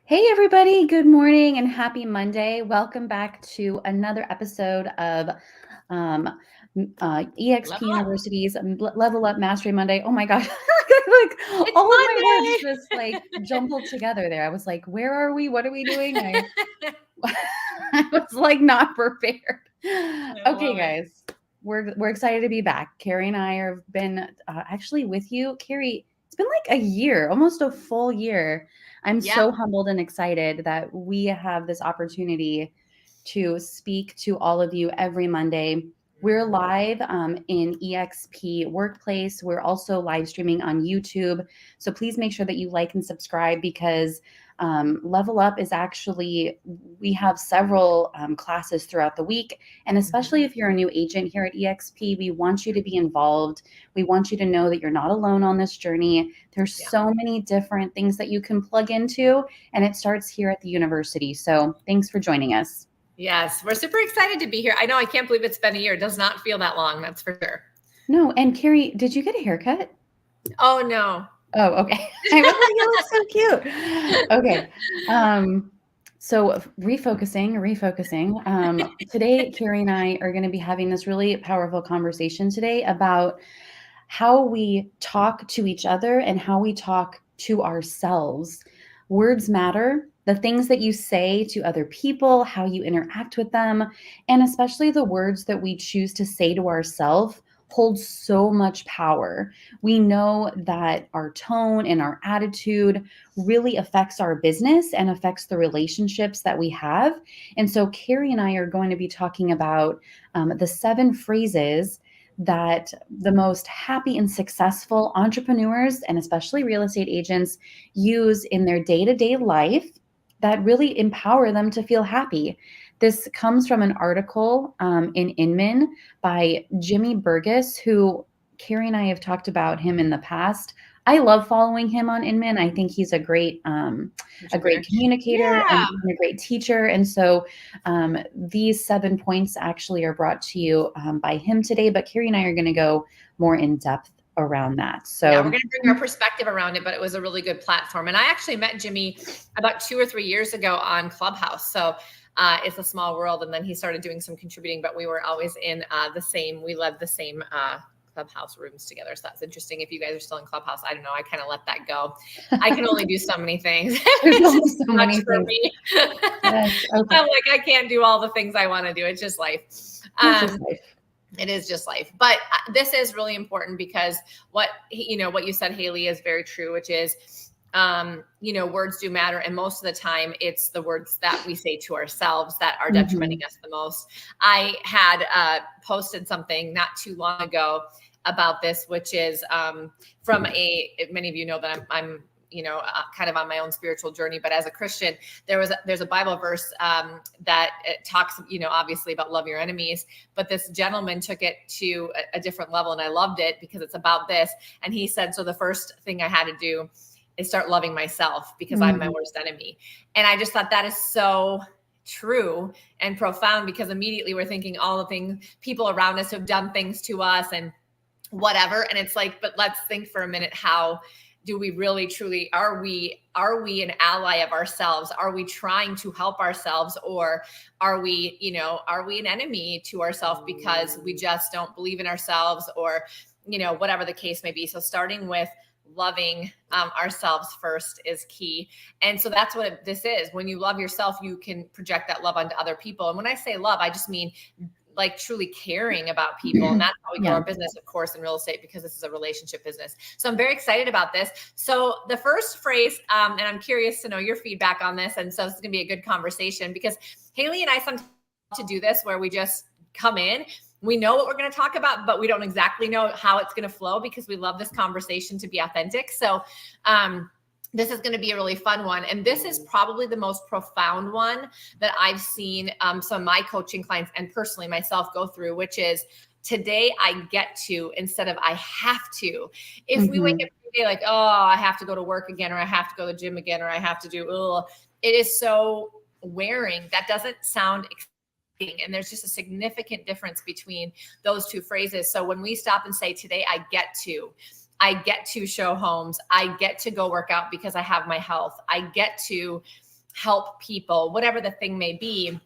Hey everybody, good morning and happy Monday. Welcome back to another episode of EXP University's Level Up Mastery Monday. Oh my God, like It's all Monday. of my words just like jumbled together there. I was like, where are we? What are we doing? I was like not prepared. Okay, guys, we're excited to be back. Cari and I have been actually with you. Cari, it's been like a year, almost a full year. I'm so humbled and excited that we have this opportunity to speak to all of you every Monday. We're live in EXP Workplace. We're also live streaming on YouTube. So please make sure that you like and subscribe because Level Up is actually, we have several classes throughout the week. And especially if you're a new agent here at EXP, we want you to be involved. We want you to know that you're not alone on this journey. There's so many different things that you can plug into, and it starts here at the university. So thanks for joining us. Yes, we're super excited to be here. I know, I can't believe it's been a year. It does not feel that long, that's for sure. No, and Cari, did you get a haircut? Oh, no. Oh, okay. I was like, you look so cute. Okay. So refocusing. Today, Cari and I are going to be having this really powerful conversation today about how we talk to each other and how we talk to ourselves. Words matter. The things that you say to other people, how you interact with them, and especially the words that we choose to say to ourselves holds so much power. We know that our tone and our attitude really affects our business and affects the relationships that we have. And so Cari and I are going to be talking about the 7 phrases that the most happy and successful entrepreneurs and especially real estate agents use in their day-to-day life that really empower them to feel happy. This comes from an article in Inman by Jimmy Burgess, who Cari and I have talked about him in the past. I love following him on Inman. I think he's a great communicator and a great teacher. And so these 7 points actually are brought to you by him today. But Cari and I are going to go more in depth around that. So yeah, we're going to bring our perspective around it, but it was a really good platform. And I actually met Jimmy about 2 or 3 years ago on Clubhouse. So it's a small world. And then he started doing some contributing, but we were always in we led the same Clubhouse rooms together. So that's interesting. If you guys are still in Clubhouse, I don't know. I kind of let that go. I can only do so many things. There's only so many for things. me. Yes, okay. I'm like, I can't do all the things I want to do. It's just life. It is just life. But this is really important because what you said, Haley, is very true, which is, words do matter. And most of the time it's the words that we say to ourselves that are detrimenting us the most. I had posted something not too long ago about this, which is from many of you know that I'm kind of on my own spiritual journey, but as a Christian, there's a Bible verse that it talks, obviously about love your enemies, but this gentleman took it to a different level. And I loved it because it's about this. And he said, so the first thing I had to do is start loving myself because I'm my worst enemy. And I just thought that is so true and profound because immediately we're thinking all the things, people around us who've done things to us and whatever. And it's like, but let's think for a minute, how do we really truly, are we an ally of ourselves? Are we trying to help ourselves, or are we an enemy to ourselves because we just don't believe in ourselves, or, whatever the case may be. So starting with loving ourselves first is key. And so that's what this is. When you love yourself, you can project that love onto other people. And when I say love, I just mean like truly caring about people. And that's how we grow our business, of course, in real estate, because this is a relationship business. So I'm very excited about this. So the first phrase, and I'm curious to know your feedback on this. And so this is going to be a good conversation because Haley and I sometimes to do this where we just come in, we know what we're going to talk about, but we don't exactly know how it's going to flow because we love this conversation to be authentic. So, this is going to be a really fun one. And this is probably the most profound one that I've seen some of my coaching clients and personally myself go through, which is today I get to instead of I have to. If we wake up every day like, oh, I have to go to work again, or I have to go to the gym again, or I have to do, it is so wearing. That doesn't sound And there's just a significant difference between those two phrases. So when we stop and say, today I get to show homes, I get to go work out because I have my health, I get to help people, whatever the thing may be,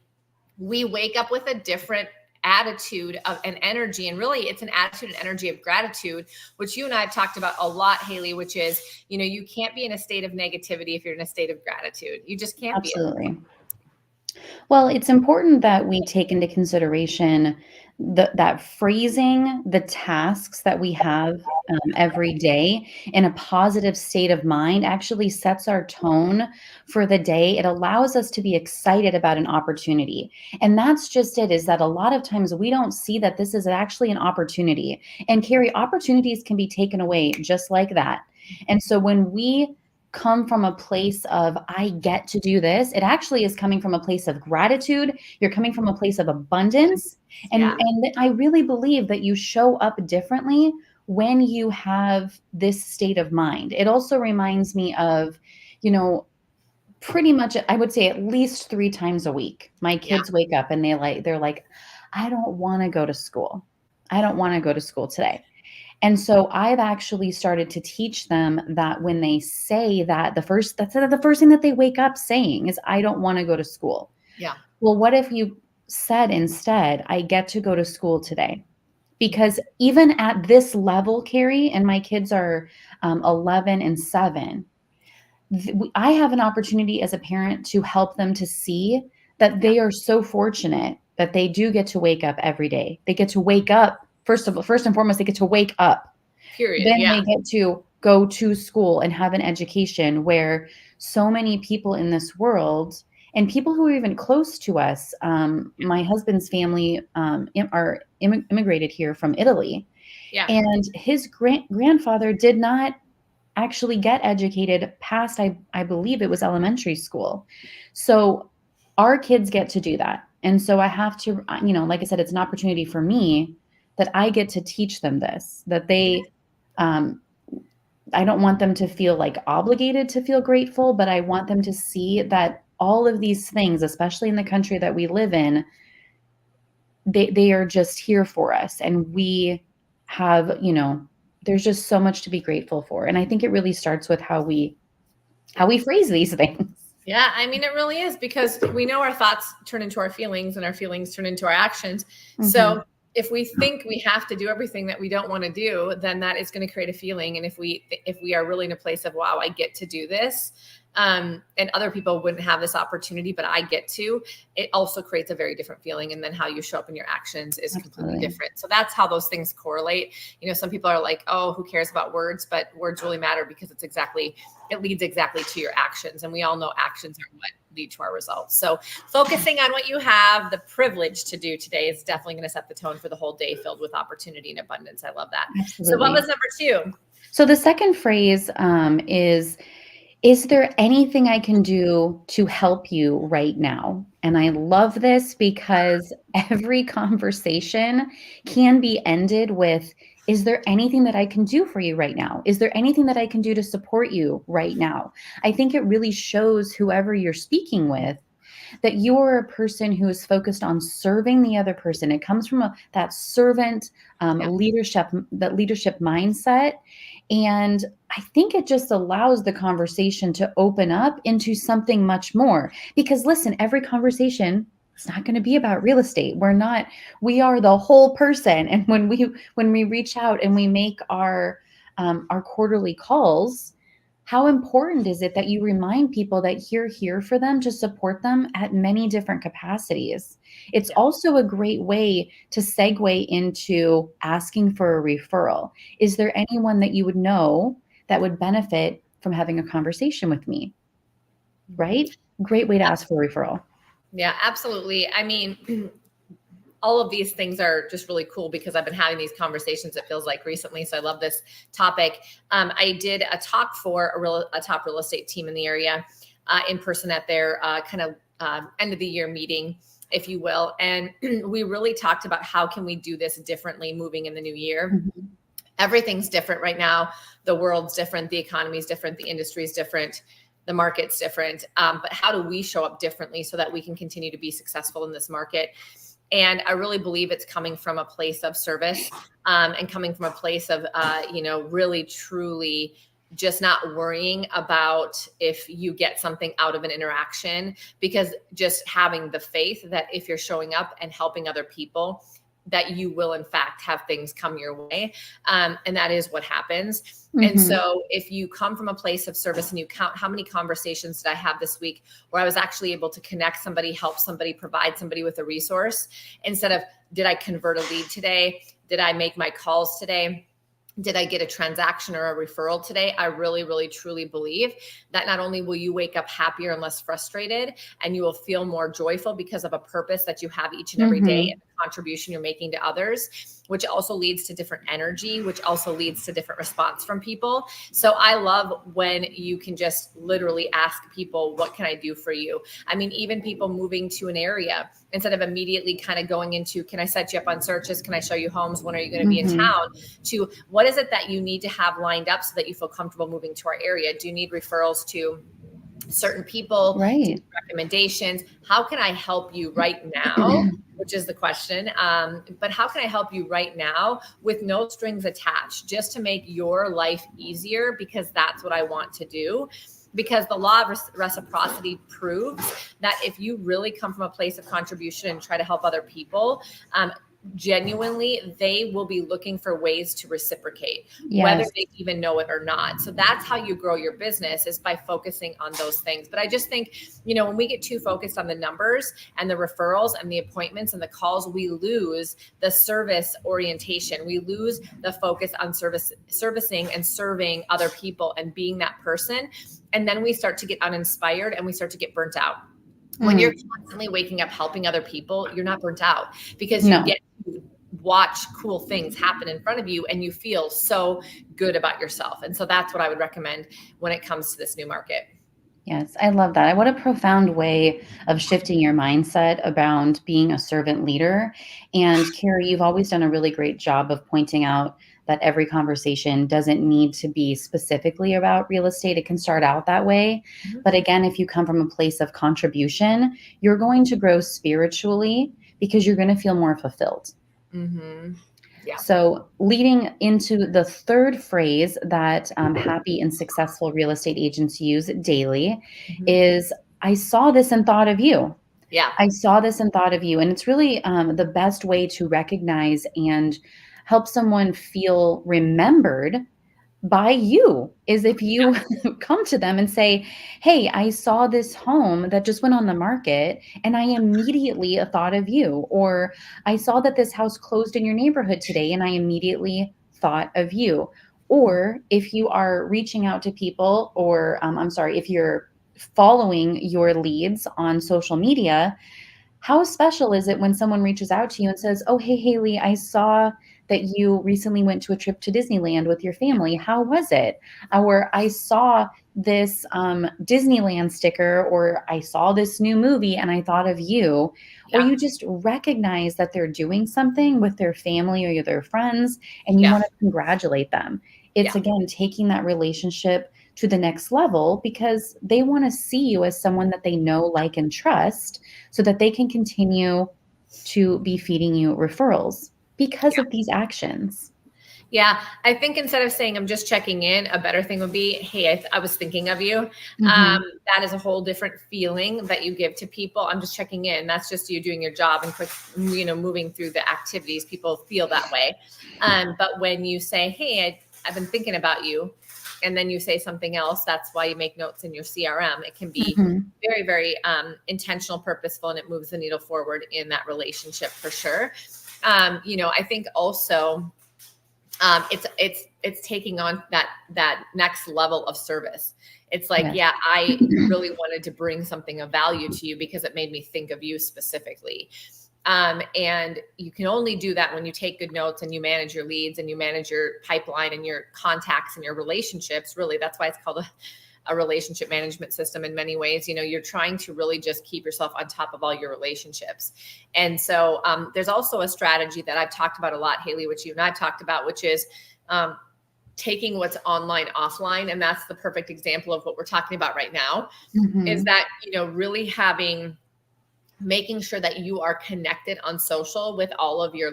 we wake up with a different attitude of an energy. And really it's an attitude and energy of gratitude, which you and I have talked about a lot, Haley, which is, you can't be in a state of negativity if you're in a state of gratitude. You just can't be. Absolutely. Well, it's important that we take into consideration that phrasing the tasks that we have every day in a positive state of mind actually sets our tone for the day. It allows us to be excited about an opportunity. And that's just it, is that a lot of times we don't see that this is actually an opportunity. And Cari, opportunities can be taken away just like that. And so when we come from a place of, I get to do this, it actually is coming from a place of gratitude. You're coming from a place of abundance. And I really believe that you show up differently when you have this state of mind. It also reminds me of, pretty much, I would say at least 3 times a week, my kids wake up and they're like, I don't want to go to school. I don't want to go to school today. And so I've actually started to teach them that when they say that, that's the first thing that they wake up saying is, I don't want to go to school. Yeah. Well, what if you said instead, I get to go to school today? Because even at this level, Cari, and my kids are 11 and 7, I have an opportunity as a parent to help them to see that they are so fortunate that they do get to wake up every day. They get to wake up. First and foremost, they get to wake up. Period. Then they get to go to school and have an education, where so many people in this world, and people who are even close to us, my husband's family are immigrated here from Italy. Yeah. And his grandfather did not actually get educated past, I believe it was elementary school. So our kids get to do that. And so I have to, like I said, it's an opportunity for me that I get to teach them this, that they, I don't want them to feel like obligated to feel grateful, but I want them to see that all of these things, especially in the country that we live in, they are just here for us. And we have, there's just so much to be grateful for. And I think it really starts with how we phrase these things. Yeah, I mean, it really is, because we know our thoughts turn into our feelings and our feelings turn into our actions. Mm-hmm. So if we think we have to do everything that we don't want to do, then that is going to create a feeling. And if we are really in a place of, wow, I get to do this, and other people wouldn't have this opportunity, but I get to, it also creates a very different feeling. And then how you show up in your actions is completely different. So that's how those things correlate. Some people are like, oh, who cares about words? But words really matter, because it leads exactly to your actions. And we all know actions are what lead to our results. So focusing on what you have the privilege to do today is definitely going to set the tone for the whole day, filled with opportunity and abundance. I love that. Absolutely. So what was number 2? So the second phrase is there anything I can do to help you right now? And I love this, because every conversation can be ended with, is there anything that I can do for you right now? Is there anything that I can do to support you right now? I think it really shows whoever you're speaking with that you're a person who is focused on serving the other person. It comes from that servant leadership mindset. And I think it just allows the conversation to open up into something much more. Because listen, every conversation is not going to be about real estate. We are the whole person. And when we reach out and we make our quarterly calls, how important is it that you remind people that you're here for them, to support them at many different capacities? It's also a great way to segue into asking for a referral. Is there anyone that you would know that would benefit from having a conversation with me? Right? Great way to ask for a referral. Yeah, absolutely. I mean, all of these things are just really cool, because I've been having these conversations, it feels like, recently. So I love this topic. I did a talk for a top real estate team in the area in person at their end of the year meeting, if you will. And we really talked about how can we do this differently moving in the new year. Mm-hmm. Everything's different right now. The world's different. The economy's different. The industry's different. The market's different. But how do we show up differently so that we can continue to be successful in this market? And I really believe it's coming from a place of service, and coming from a place of, really, truly just not worrying about if you get something out of an interaction, because just having the faith that if you're showing up and helping other people, that you will in fact have things come your way. And that is what happens. Mm-hmm. And so if you come from a place of service and you count how many conversations did I have this week where I was actually able to connect somebody, help somebody, provide somebody with a resource, instead of, did I convert a lead today? Did I make my calls today? Did I get a transaction or a referral today? I really, really, truly believe that not only will you wake up happier and less frustrated, and you will feel more joyful because of a purpose that you have each and every day, and the contribution you're making to others, which also leads to different energy, which also leads to different response from people. So I love when you can just literally ask people, what can I do for you? I mean, even people moving to an area, instead of immediately kind of going into, can I set you up on searches? Can I show you homes? When are you going to be in town? To what is it that you need to have lined up so that you feel comfortable moving to our area? Do you need referrals to certain people? Right. Recommendations? How can I help you right now? Which is the question. But how can I help you right now with no strings attached, just to make your life easier? Because that's what I want to do. Because the law of reciprocity proves that if you really come from a place of contribution and try to help other people, genuinely, they will be looking for ways to reciprocate, whether they even know it or not. So that's how you grow your business, is by focusing on those things. But I just think, when we get too focused on the numbers and the referrals and the appointments and the calls, we lose the service orientation. We lose the focus on servicing and serving other people and being that person. And then we start to get uninspired and we start to get burnt out. When you're constantly waking up helping other people, you're not burnt out, because you get to watch cool things happen in front of you and you feel so good about yourself. And so that's what I would recommend when it comes to this new market. Yes, I love that. What a profound way of shifting your mindset around being a servant leader. And Cari, you've always done a really great job of pointing out that every conversation doesn't need to be specifically about real estate. It can start out that way. But again, if you come from a place of contribution, you're going to grow spiritually because you're going to feel more fulfilled. Yeah. So leading into the third phrase that happy and successful real estate agents use daily is, I saw this and thought of you. Yeah. I saw this and thought of you. And it's really the best way to recognize and help someone feel remembered by you is if you come to them and say, hey, I saw this home that just went on the market and I immediately thought of you. Or I saw that this house closed in your neighborhood today and I immediately thought of you. Or if you are reaching out to people, or if you're following your leads on social media, how special is it when someone reaches out to you and says, oh, hey, Haley, I saw that you recently went to a trip to Disneyland with your family. How was it? Or I saw this Disneyland sticker, or I saw this new movie and I thought of you. Or you just recognize that they're doing something with their family or their friends and you want to congratulate them. It's again, taking that relationship to the next level because they want to see you as someone that they know, like, and trust so that they can continue to be feeding you referrals because of these actions. Yeah. I think instead of saying, I'm just checking in, a better thing would be, hey, I was thinking of you. That is a whole different feeling that you give to people. I'm just checking in. That's just you doing your job and quick, moving through the activities. People feel that way. But when you say, hey, I've been thinking about you, and then you say something else, that's why you make notes in your CRM. It can be very, very intentional, purposeful, and it moves the needle forward in that relationship for sure. I think also it's taking on that next level of service. It's like, I really wanted to bring something of value to you because it made me think of you specifically. And you can only do that when you take good notes and you manage your leads and you manage your pipeline and your contacts and your relationships. Really, that's why it's called a relationship management system in many ways. You're trying to really just keep yourself on top of all your relationships. And so there's also a strategy that I've talked about a lot, Haley, which you and I've talked about, which is taking what's online offline. And that's the perfect example of what we're talking about right now, is that, really having making sure that you are connected on social with all of your,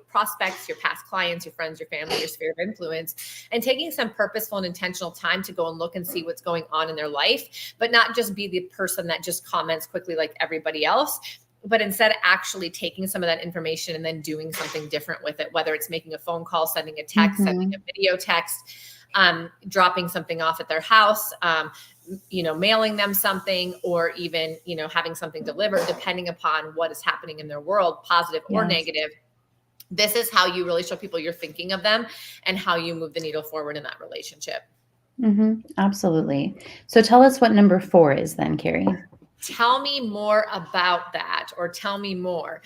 prospects, your past clients, your friends, your family, your sphere of influence, and taking some purposeful and intentional time to go and look and see what's going on in their life, but not just be the person that just comments quickly like everybody else, but instead actually taking some of that information and then doing something different with it, whether it's making a phone call, sending a text, sending a video text, dropping something off at their house, mailing them something, or even, having something delivered, depending upon what is happening in their world, positive or negative. This is how you really show people you're thinking of them and how you move the needle forward in that relationship. Absolutely. So tell us what number 4 is then, Cari. Tell me more about that, or tell me more.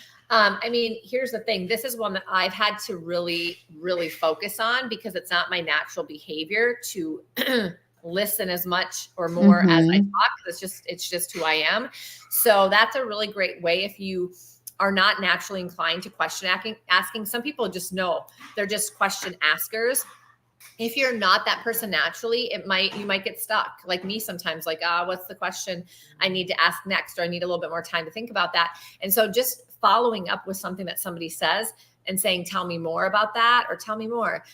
Here's the thing. This is one that I've had to really, really focus on, because it's not my natural behavior to listen as much or more as I talk. It's just who I am. So that's a really great way. If you are not naturally inclined to question asking, some people just know they're just question askers. If you're not that person naturally, you might get stuck, like me sometimes, like, what's the question I need to ask next? Or I need a little bit more time to think about that. And so just following up with something that somebody says and saying, tell me more about that, or tell me more.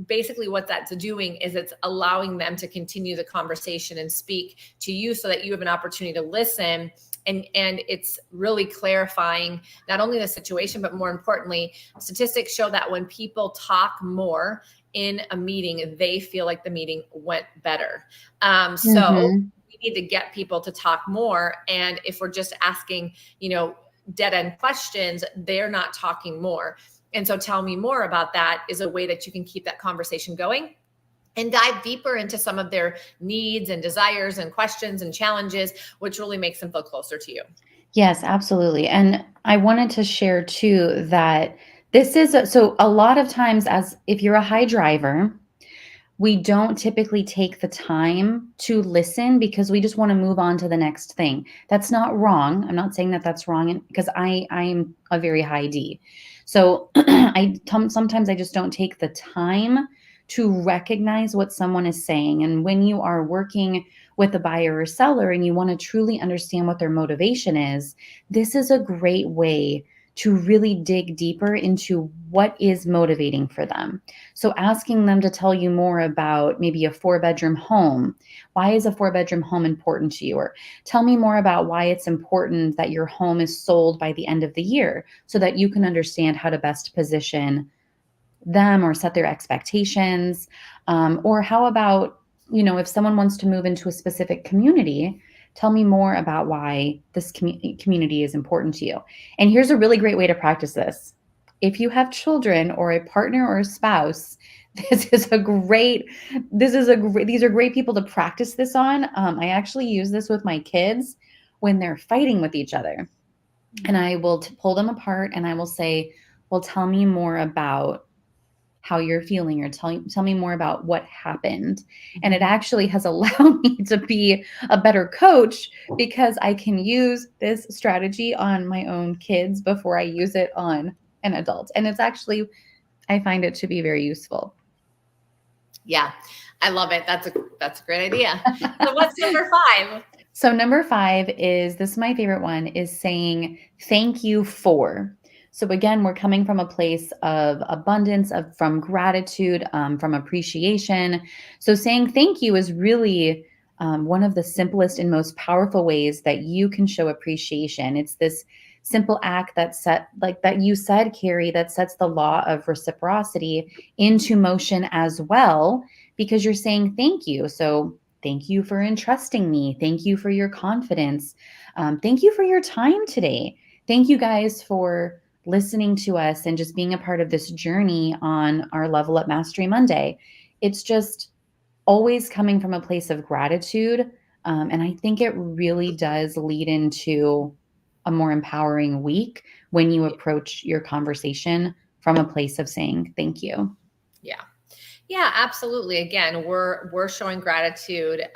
Basically what that's doing is it's allowing them to continue the conversation and speak to you, so that you have an opportunity to listen. And it's really clarifying not only the situation, but more importantly, statistics show that when people talk more in a meeting, they feel like the meeting went better. So we need to get people to talk more. And if we're just asking, dead end questions, they're not talking more. And so tell me more about that is a way that you can keep that conversation going and dive deeper into some of their needs and desires and questions and challenges, which really makes them feel closer to you. Yes, absolutely. And I wanted to share too that this is so a lot of times, as if you're a high driver, we don't typically take the time to listen because we just want to move on to the next thing. That's not wrong. I'm not saying that that's wrong, because I'm a very high D. So sometimes I just don't take the time to recognize what someone is saying. And when you are working with a buyer or seller and you want to truly understand what their motivation is, this is a great way to really dig deeper into what is motivating for them. So asking them to tell you more about maybe a 4-bedroom home. Why is a 4-bedroom home important to you? Or tell me more about why it's important that your home is sold by the end of the year, so that you can understand how to best position them or set their expectations. Or how about, if someone wants to move into a specific community, tell me more about why this community is important to you. And here's a really great way to practice this. If you have children or a partner or a spouse, these are great people to practice this on. I actually use this with my kids when they're fighting with each other. And I will pull them apart and I will say, well, tell me more about how you're feeling, or tell me more about what happened. And it actually has allowed me to be a better coach, because I can use this strategy on my own kids before I use it on an adult. And it's actually, I find it to be very useful. Yeah, I love it. That's a great idea. So what's number 5? So number 5 is, this is my favorite one, is saying thank you for. So again, we're coming from a place of abundance, from gratitude, from appreciation. So saying thank you is really one of the simplest and most powerful ways that you can show appreciation. It's this simple act that you said, Cari, that sets the law of reciprocity into motion as well, because you're saying thank you. So thank you for entrusting me. Thank you for your confidence. Thank you for your time today. Thank you guys for listening to us and just being a part of this journey on our Level Up Mastery Monday. It's just always coming from a place of gratitude. And I think it really does lead into a more empowering week when you approach your conversation from a place of saying thank you. Yeah. Yeah, absolutely. Again, we're showing gratitude.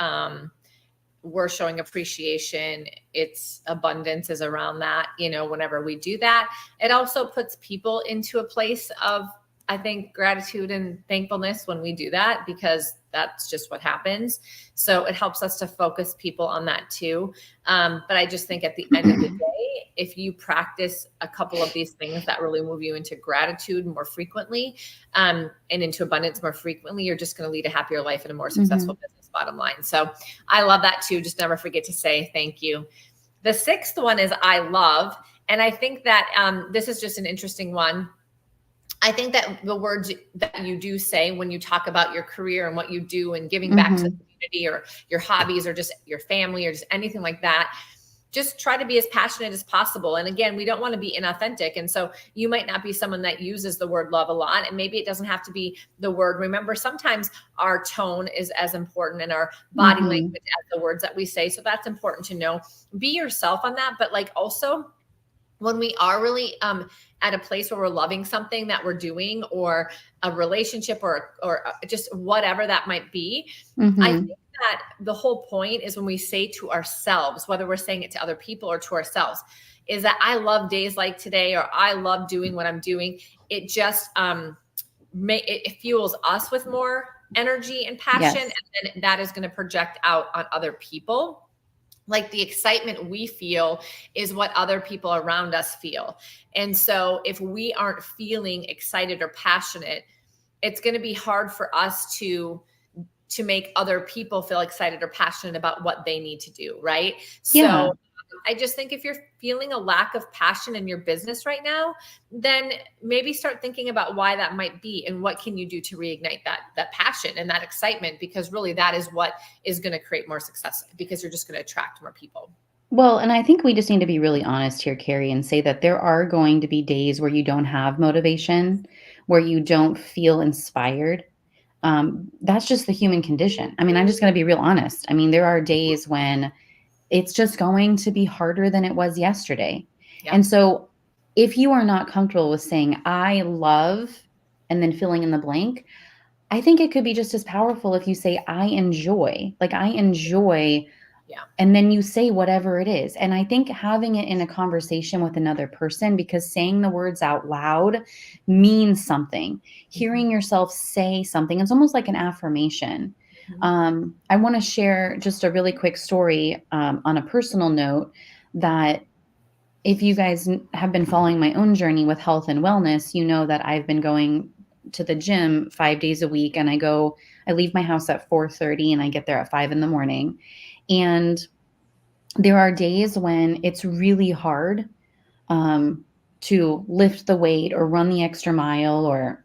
We're showing appreciation. It's abundance is around that. Whenever we do that, it also puts people into a place of I think gratitude and thankfulness when we do that, because that's just what happens. So it helps us to focus people on that too. But I just think at the end of the day, if you practice a couple of these things that really move you into gratitude more frequently, and into abundance more frequently, you're just going to lead a happier life and a more successful business, bottom line. So I love that too. Just never forget to say thank you. The sixth one is I love. And I think that this is just an interesting one. I think that the words that you do say when you talk about your career and what you do and giving back to the community or your hobbies or just your family or just anything like that, just try to be as passionate as possible. And again, we don't want to be inauthentic. And so you might not be someone that uses the word love a lot. And maybe it doesn't have to be the word. Remember, sometimes our tone is as important and our body language as the words that we say. So that's important to know. Be yourself on that. But like also, when we are really at a place where we're loving something that we're doing or a relationship or just whatever that might be, I think that the whole point is when we say to ourselves, whether we're saying it to other people or to ourselves, is that I love days like today, or I love doing what I'm doing. It just it fuels us with more energy and passion, and then that is going to project out on other people. Like the excitement we feel is what other people around us feel. And so if we aren't feeling excited or passionate, it's going to be hard for us to make other people feel excited or passionate about what they need to do. Right. Yeah. So I just think if you're feeling a lack of passion in your business right now, then maybe start thinking about why that might be and what can you do to reignite that passion and that excitement, because really that is what is going to create more success, because you're just going to attract more people. Well, and I think we just need to be really honest here, Cari, and say that there are going to be days where you don't have motivation, where you don't feel inspired. That's just the human condition. I mean, I'm just going to be real honest. I mean, there are days when it's just going to be harder than it was yesterday. Yeah. And so if you are not comfortable with saying, I love, and then filling in the blank, I think it could be just as powerful if you say, I enjoy, like I enjoy. Yeah. And then you say whatever it is. And I think having it in a conversation with another person, because saying the words out loud means something. Hearing yourself say something, it's almost like an affirmation. I want to share just a really quick story on a personal note, that if you guys have been following my own journey with health and wellness, you know that I've been going to the gym 5 days a week, and I leave my house at 4:30 and I get there at 5 a.m. And there are days when it's really hard to lift the weight or run the extra mile or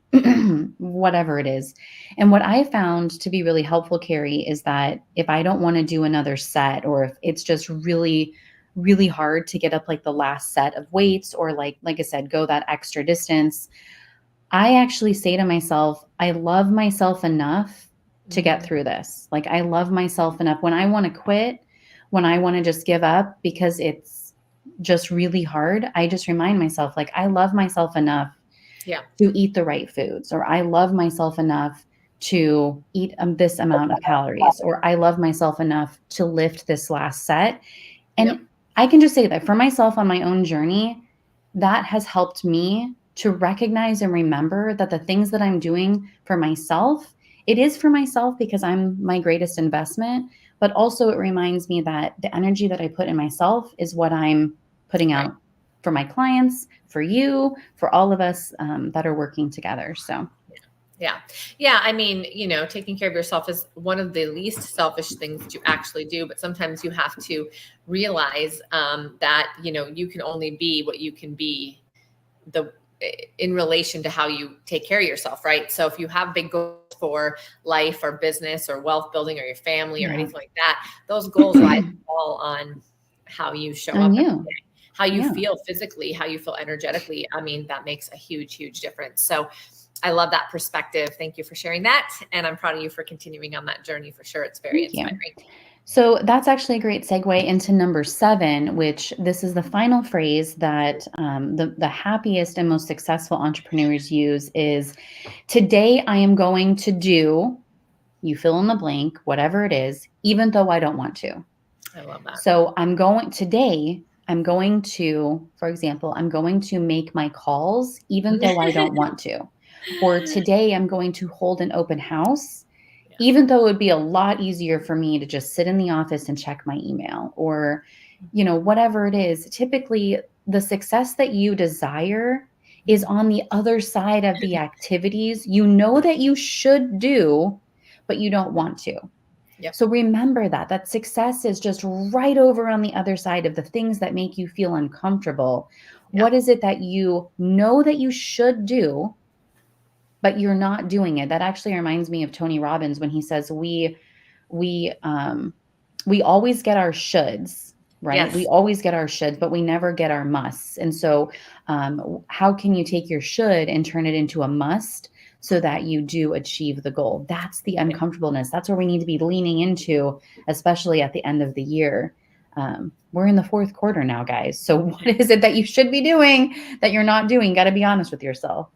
whatever it is. And what I found to be really helpful, Cari, is that if I don't want to do another set, or if it's just really, really hard to get up like the last set of weights, or like I said, go that extra distance, I actually say to myself, I love myself enough to get through this. Like I love myself enough when I want to quit, when I want to just give up because it's just really hard. I just remind myself, like, I love myself enough to eat the right foods, or I love myself enough to eat this amount of calories, or I love myself enough to lift this last set. And I can just say that for myself on my own journey, that has helped me to recognize and remember that the things that I'm doing for myself, it is for myself because I'm my greatest investment, but also it reminds me that the energy that I put in myself is what I'm putting out for my clients, for you, for all of us that are working together. So. Yeah. I mean, taking care of yourself is one of the least selfish things that you actually do, but sometimes you have to realize that, you can only be what you can be in relation to how you take care of yourself. Right. So if you have big goals for life or business or wealth building or your family or anything like that, those goals rise all on how you show up every day, how you feel physically, how you feel energetically. I mean, that makes a huge, huge difference. So I love that perspective. Thank you for sharing that. And I'm proud of you for continuing on that journey for sure. It's very inspiring. So that's actually a great segue into number 7, which this is the final phrase that the happiest and most successful entrepreneurs use is, today I am going to do, you fill in the blank, whatever it is, even though I don't want to. I love that. So today I'm going to, for example, I'm going to make my calls even though I don't want to. Or today I'm going to hold an open house, even though it would be a lot easier for me to just sit in the office and check my email, or, whatever it is. Typically, the success that you desire is on the other side of the activities that you should do, but you don't want to. Yep. So remember that success is just right over on the other side of the things that make you feel uncomfortable. Yeah. What is it that you know that you should do, but you're not doing it? That actually reminds me of Tony Robbins when he says we always get our shoulds, right? Yes. We always get our shoulds, but we never get our musts. And so how can you take your should and turn it into a must so that you do achieve the goal? That's the uncomfortableness. That's where we need to be leaning into, especially at the end of the year. We're in the fourth quarter now, guys. So what is it that you should be doing that you're not doing? Got to be honest with yourself.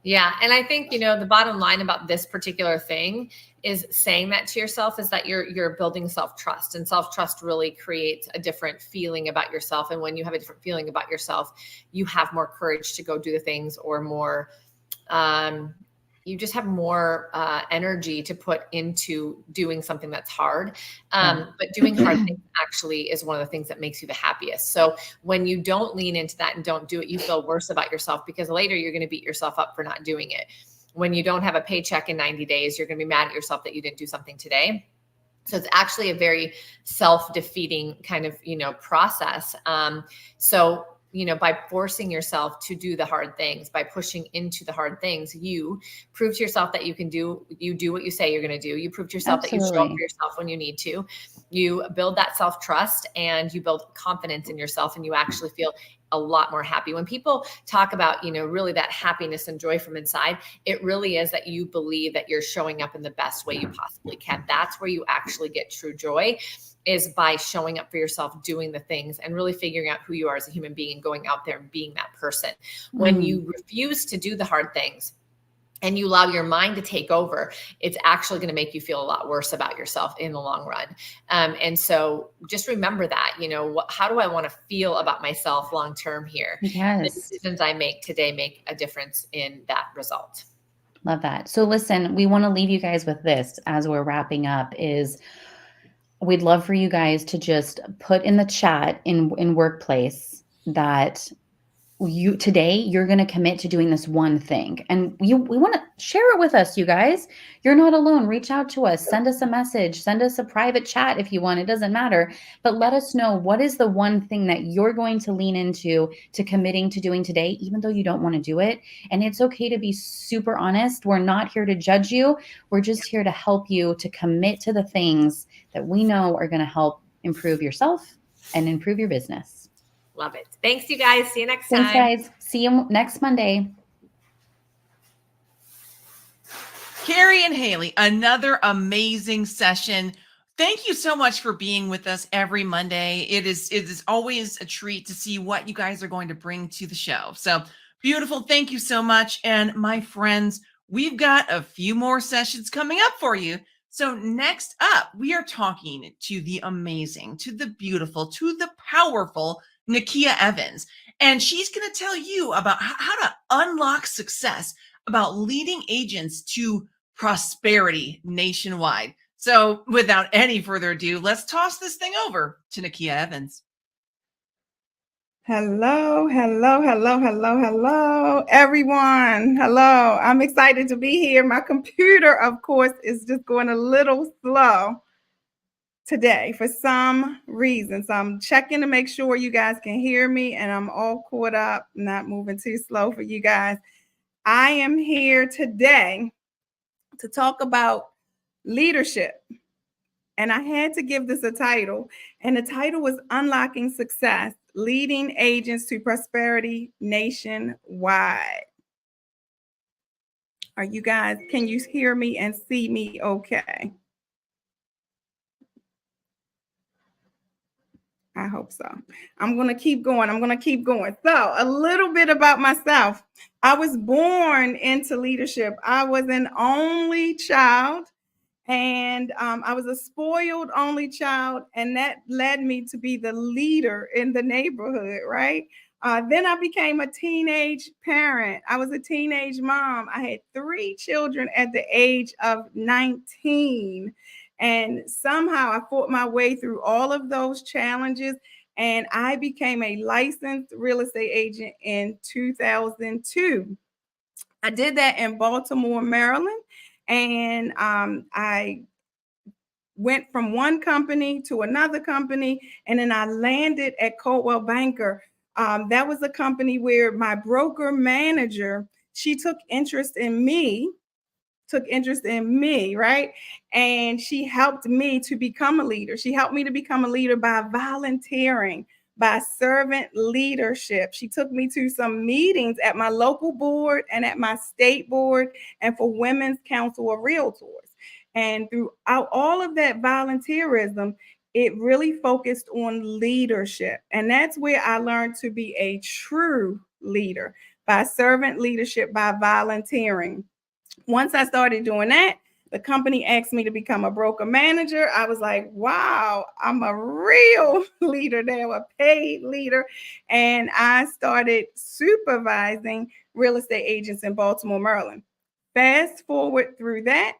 Yeah. And I think, the bottom line about this particular thing is saying that to yourself is that you're building self-trust, and self-trust really creates a different feeling about yourself. And when you have a different feeling about yourself, you have more courage to go do the things, or more, you just have more energy to put into doing something that's hard. But doing hard things actually is one of the things that makes you the happiest. So when you don't lean into that and don't do it, you feel worse about yourself, because later you're going to beat yourself up for not doing it. When you don't have a paycheck in 90 days, you're going to be mad at yourself that you didn't do something today. So it's actually a very self-defeating kind of, process. So by forcing yourself to do the hard things, by pushing into the hard things, you prove to yourself that you do what you say you're going to do. You prove to yourself that you show up for yourself when you need to. You build that self-trust, and you build confidence in yourself, and you actually feel a lot more happy. When people talk about, really that happiness and joy from inside, it really is that you believe that you're showing up in the best way you possibly can. That's where you actually get true joy, is by showing up for yourself, doing the things, and really figuring out who you are as a human being and going out there and being that person. When you refuse to do the hard things and you allow your mind to take over, it's actually going to make you feel a lot worse about yourself in the long run. And so just remember that, how do I want to feel about myself long-term here? Yes. The decisions I make today make a difference in that result. Love that. So listen, we want to leave you guys with this as we're wrapping up, is we'd love for you guys to just put in the chat in workplace that today you're going to commit to doing this one thing. And we want to share it with us, you guys. You're not alone. Reach out to us, send us a message, send us a private chat if you want, it doesn't matter. But let us know, what is the one thing that you're going to lean into to committing to doing today, even though you don't want to do it. And it's okay to be super honest. We're not here to judge you. We're just here to help you to commit to the things that we know are going to help improve yourself and improve your business. Love it. Thanks, you guys. See you next time. Thanks, guys. See you next Monday. Cari and Haley, another amazing session. Thank you so much for being with us every Monday. It is always a treat to see what you guys are going to bring to the show. So beautiful. Thank you so much. And my friends, we've got a few more sessions coming up for you. So next up, we are talking to the amazing, to the beautiful, to the powerful Nakia Evans. And she's going to tell you about how to unlock success, about leading agents to prosperity nationwide. So without any further ado, let's toss this thing over to Nakia Evans. Hello, everyone. Hello. I'm excited to be here. My computer, of course, is just going a little slow today for some reason. So I'm checking to make sure you guys can hear me and I'm all caught up, not moving too slow for you guys. I am here today to talk about leadership. And I had to give this a title. And the title was Unlocking Success, Leading Agents to Prosperity Nationwide. Are you guys, can you hear me and see me okay? I hope so. I'm going to keep going. So a little bit about myself. I was born into leadership. I was an only child. And I was a spoiled only child, and that led me to be the leader in the neighborhood, right? Then I became a teenage parent. I was a teenage mom. I had 3 children at the age of 19. And somehow I fought my way through all of those challenges. And I became a licensed real estate agent in 2002. I did that in Baltimore, Maryland. And I went from one company to another company, and then I landed at Coldwell Banker. That was a company where my broker manager, she took interest in me, right? And she helped me to become a leader. She helped me to become a leader by volunteering, by servant leadership. She took me to some meetings at my local board and at my state board and for Women's Council of Realtors. And throughout all of that volunteerism, it really focused on leadership. And that's where I learned to be a true leader, by servant leadership, by volunteering. Once I started doing that, the company asked me to become a broker manager. I was like, wow, I'm a real leader now, a paid leader. And I started supervising real estate agents in Baltimore, Maryland. Fast forward through that,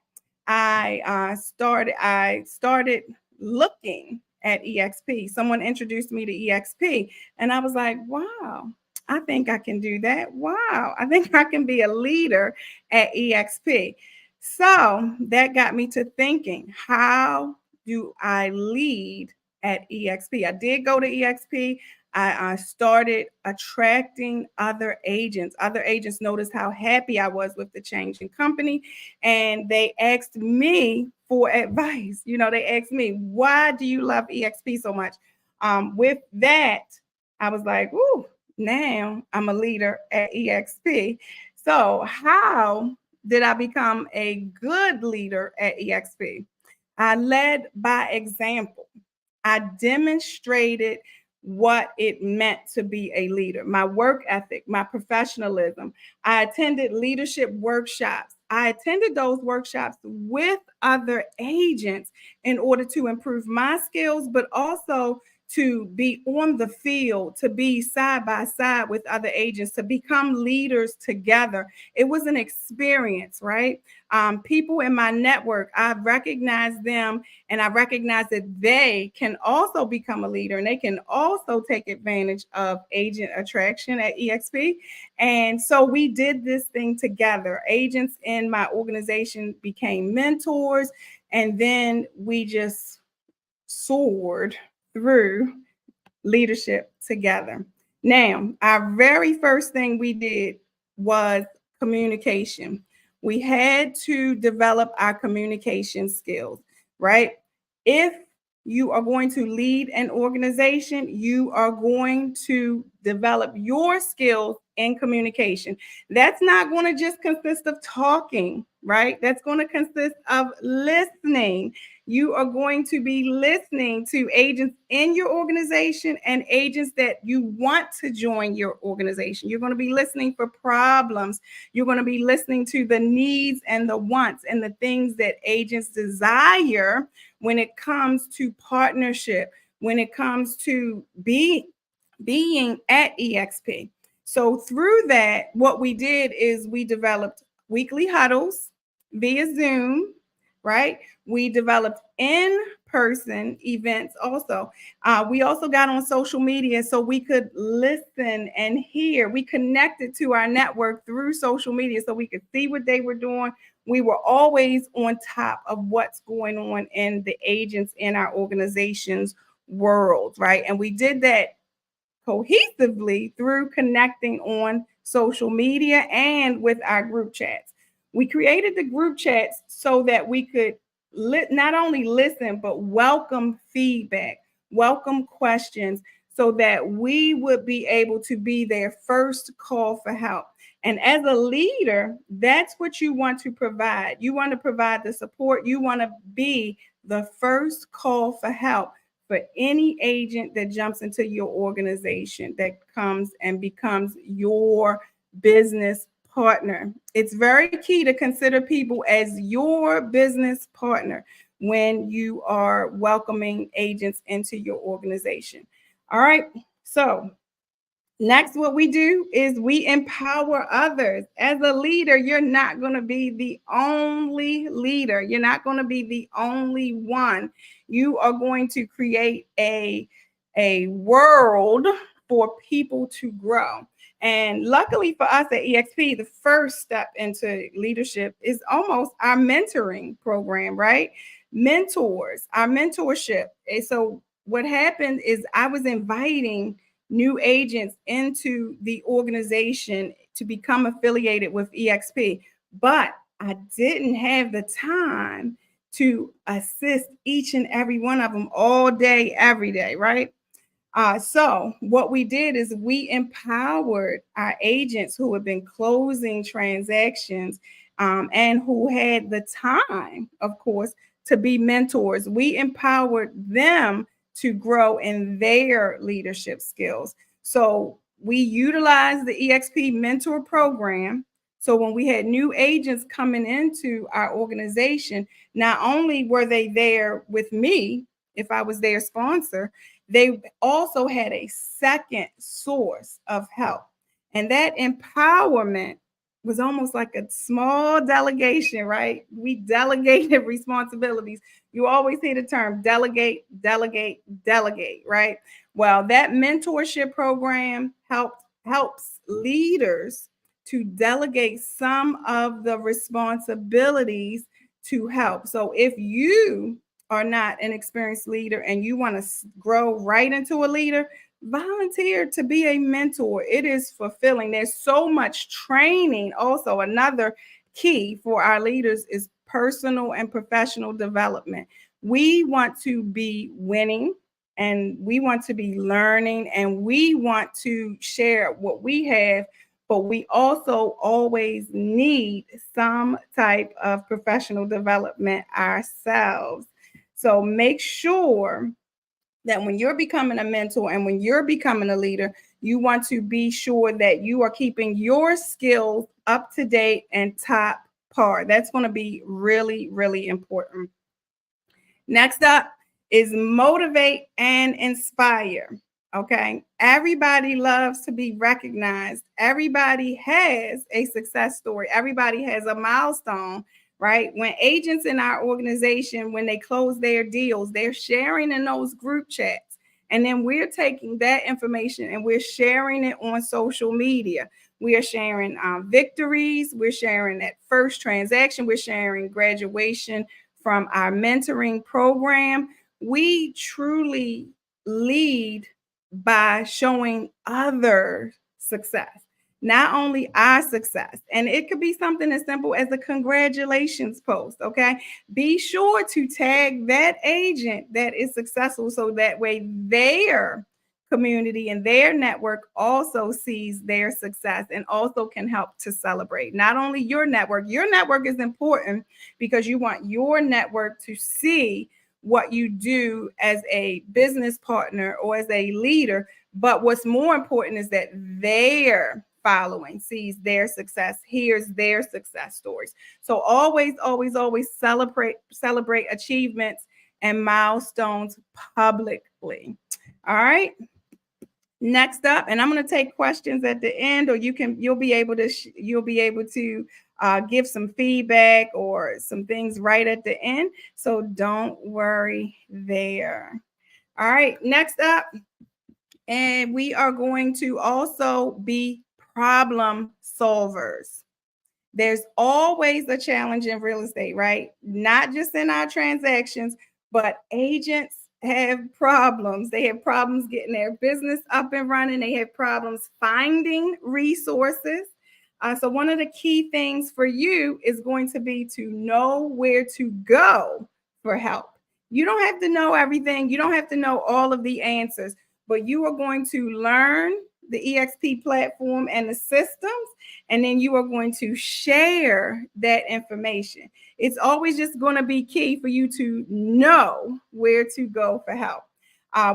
I started looking at EXP. Someone introduced me to EXP, and I was like, wow, I think I can do that. Wow, I think I can be a leader at EXP. So that got me to thinking, how do I lead at EXP? I did go to EXP. I started attracting other agents. Other agents noticed how happy I was with the change in company, and they asked me for advice. They asked me, why do you love EXP so much? With that, I was like, ooh, now I'm a leader at EXP. So how did I become a good leader at EXP? I led by example. I demonstrated what it meant to be a leader, my work ethic, my professionalism. I attended leadership workshops. I attended those workshops with other agents in order to improve my skills, but also to be on the field, to be side by side with other agents, to become leaders together. It was an experience, right? People in my network, I recognized them, and I recognize that they can also become a leader, and they can also take advantage of agent attraction at EXP. And so we did this thing together. Agents in my organization became mentors, and then we just soared through leadership together. Now, our very first thing we did was communication. We had to develop our communication skills, right? If you are going to lead an organization, you are going to develop your skills in communication. That's not going to just consist of talking, right? That's going to consist of listening. You are going to be listening to agents in your organization and agents that you want to join your organization. You're going to be listening for problems. You're going to be listening to the needs and the wants and the things that agents desire when it comes to partnership, when it comes to being at EXP. So through that, what we did is we developed weekly huddles via Zoom, right? We developed in-person events also. We also got on social media so we could listen and hear. We connected to our network through social media so we could see what they were doing. We were always on top of what's going on in the agents in our organization's world, right? And we did that cohesively through connecting on social media and with our group chats. We created the group chats so that we could not only listen, but welcome feedback, welcome questions, so that we would be able to be their first call for help. And as a leader, that's what you want to provide. You want to provide the support. You want to be the first call for help for any agent that jumps into your organization, that comes and becomes your business partner. It's very key to consider people as your business partner when you are welcoming agents into your organization. All right. So Next, what we do is we empower others. As a leader, you're not going to be the only leader. You're not going to be the only one. You are going to create a world for people to grow. And luckily for us at EXP, the first step into leadership is almost our mentoring program, right? Mentors, our mentorship. And so what happened is I was inviting new agents into the organization to become affiliated with EXP, but I didn't have the time to assist each and every one of them all day, every day, right? So what we did is we empowered our agents who have been closing transactions and who had the time, of course, to be mentors. We empowered them to grow in their leadership skills. So we utilized the EXP mentor program. So when we had new agents coming into our organization, not only were they there with me, if I was their sponsor, they also had a second source of help. And that empowerment was almost like a small delegation, right? We delegated responsibilities. You always hear the term delegate, delegate, delegate, right? Well, that mentorship program helps leaders to delegate some of the responsibilities to help. So if you are not an experienced leader and you want to grow right into a leader, volunteer to be a mentor. It is fulfilling. There's so much training. Also, another key for our leaders is personal and professional development. We want to be winning and we want to be learning and we want to share what we have, but we also always need some type of professional development ourselves. So make sure that when you're becoming a mentor and when you're becoming a leader, you want to be sure that you are keeping your skills up to date and top par. That's going to be really, really important. Next up is motivate and inspire. Okay. Everybody loves to be recognized. Everybody has a success story. Everybody has a milestone, right? When agents in our organization, when they close their deals, they're sharing in those group chats. And then we're taking that information and we're sharing it on social media. We are sharing victories. We're sharing that first transaction. We're sharing graduation from our mentoring program. We truly lead by showing other success, not only our success. And it could be something as simple as a congratulations post, okay? Be sure to tag that agent that is successful so that way their community and their network also sees their success and also can help to celebrate. Not only your network is important because you want your network to see what you do as a business partner or as a leader. But what's more important is that their following sees their success, hears their success stories. So always, always, always celebrate achievements and milestones publicly. All right. Next up, and I'm going to take questions at the end, or you'll be able to give some feedback or some things right at the end. So don't worry there. All right, next up, and we are going to also be problem solvers. There's always a challenge in real estate, right? Not just in our transactions, but agents have problems. They have problems getting their business up and running. They have problems finding resources. So one of the key things for you is going to be to know where to go for help. You don't have to know everything. You don't have to know all of the answers, but you are going to learn the EXP platform and the systems, and then you are going to share that information. It's always just going to be key for you to know where to go for help.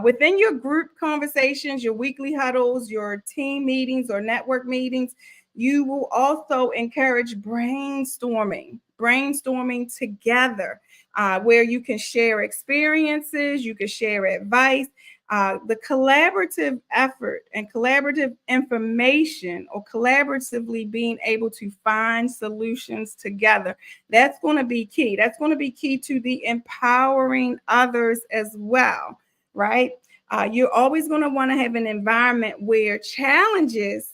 Within your group conversations, your weekly huddles, your team meetings or network meetings, you will also encourage brainstorming together, where you can share experiences, you can share advice. The collaborative effort and collaborative information, or collaboratively being able to find solutions together, that's going to be key. That's going to be key to the empowering others as well, right? You're always going to want to have an environment where challenges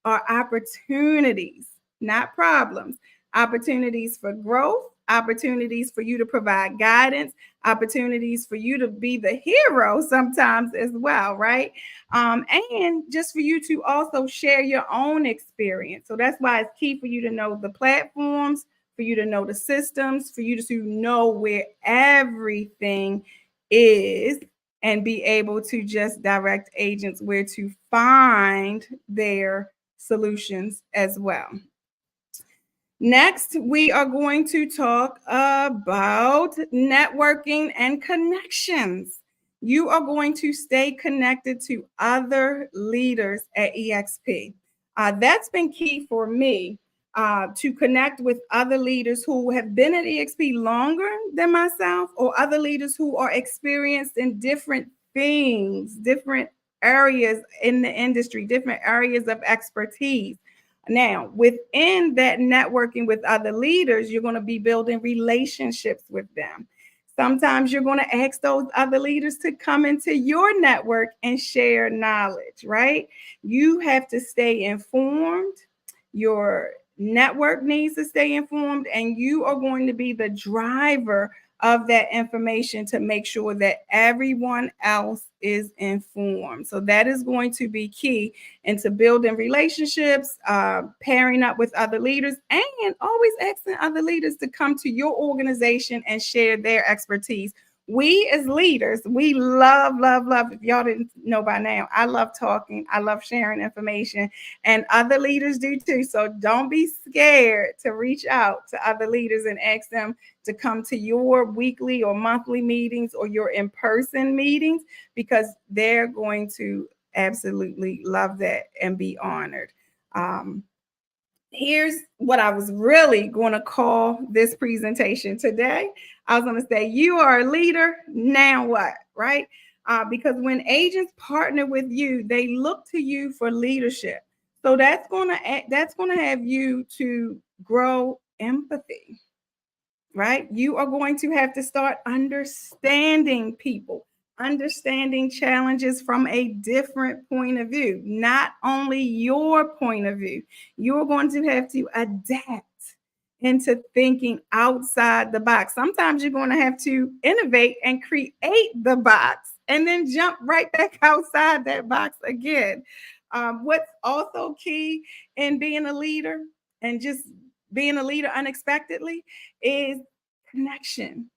are opportunities, not problems. Opportunities for growth, opportunities for you to provide guidance, opportunities for you to be the hero sometimes as well, right? And just for you to also share your own experience. So that's why it's key for you to know the platforms, for you to know the systems, for you to know where everything is, and be able to just direct agents where to find their solutions as well. Next, we are going to talk about networking and connections. You are going to stay connected to other leaders at EXP. That's been key for me, to connect with other leaders who have been at EXP longer than myself, or other leaders who are experienced in different things, different areas in the industry, different areas of expertise. Now, within that networking with other leaders, you're going to be building relationships with them. Sometimes you're going to ask those other leaders to come into your network and share knowledge, right? You have to stay informed. Your network needs to stay informed, and you are going to be the driver of that information to make sure that everyone else is informed. So that is going to be key into building relationships, pairing up with other leaders, and always asking other leaders to come to your organization and share their expertise. We as leaders, we love, if y'all didn't know by now, I love talking, I love sharing information, and other leaders do too. So don't be scared to reach out to other leaders and ask them to come to your weekly or monthly meetings or your in-person meetings, because they're going to absolutely love that and be honored. Here's what I was really going to call this presentation today. I was going to say, you are a leader, now what, right? Because when agents partner with you, they look to you for leadership. So that's going to have you to grow empathy, right? You are going to have to start understanding people, understanding challenges from a different point of view, not only your point of view. You're going to have to adapt into thinking outside the box. Sometimes you're going to have to innovate and create the box and then jump right back outside that box again. What's also key in being a leader and just being a leader unexpectedly is connection.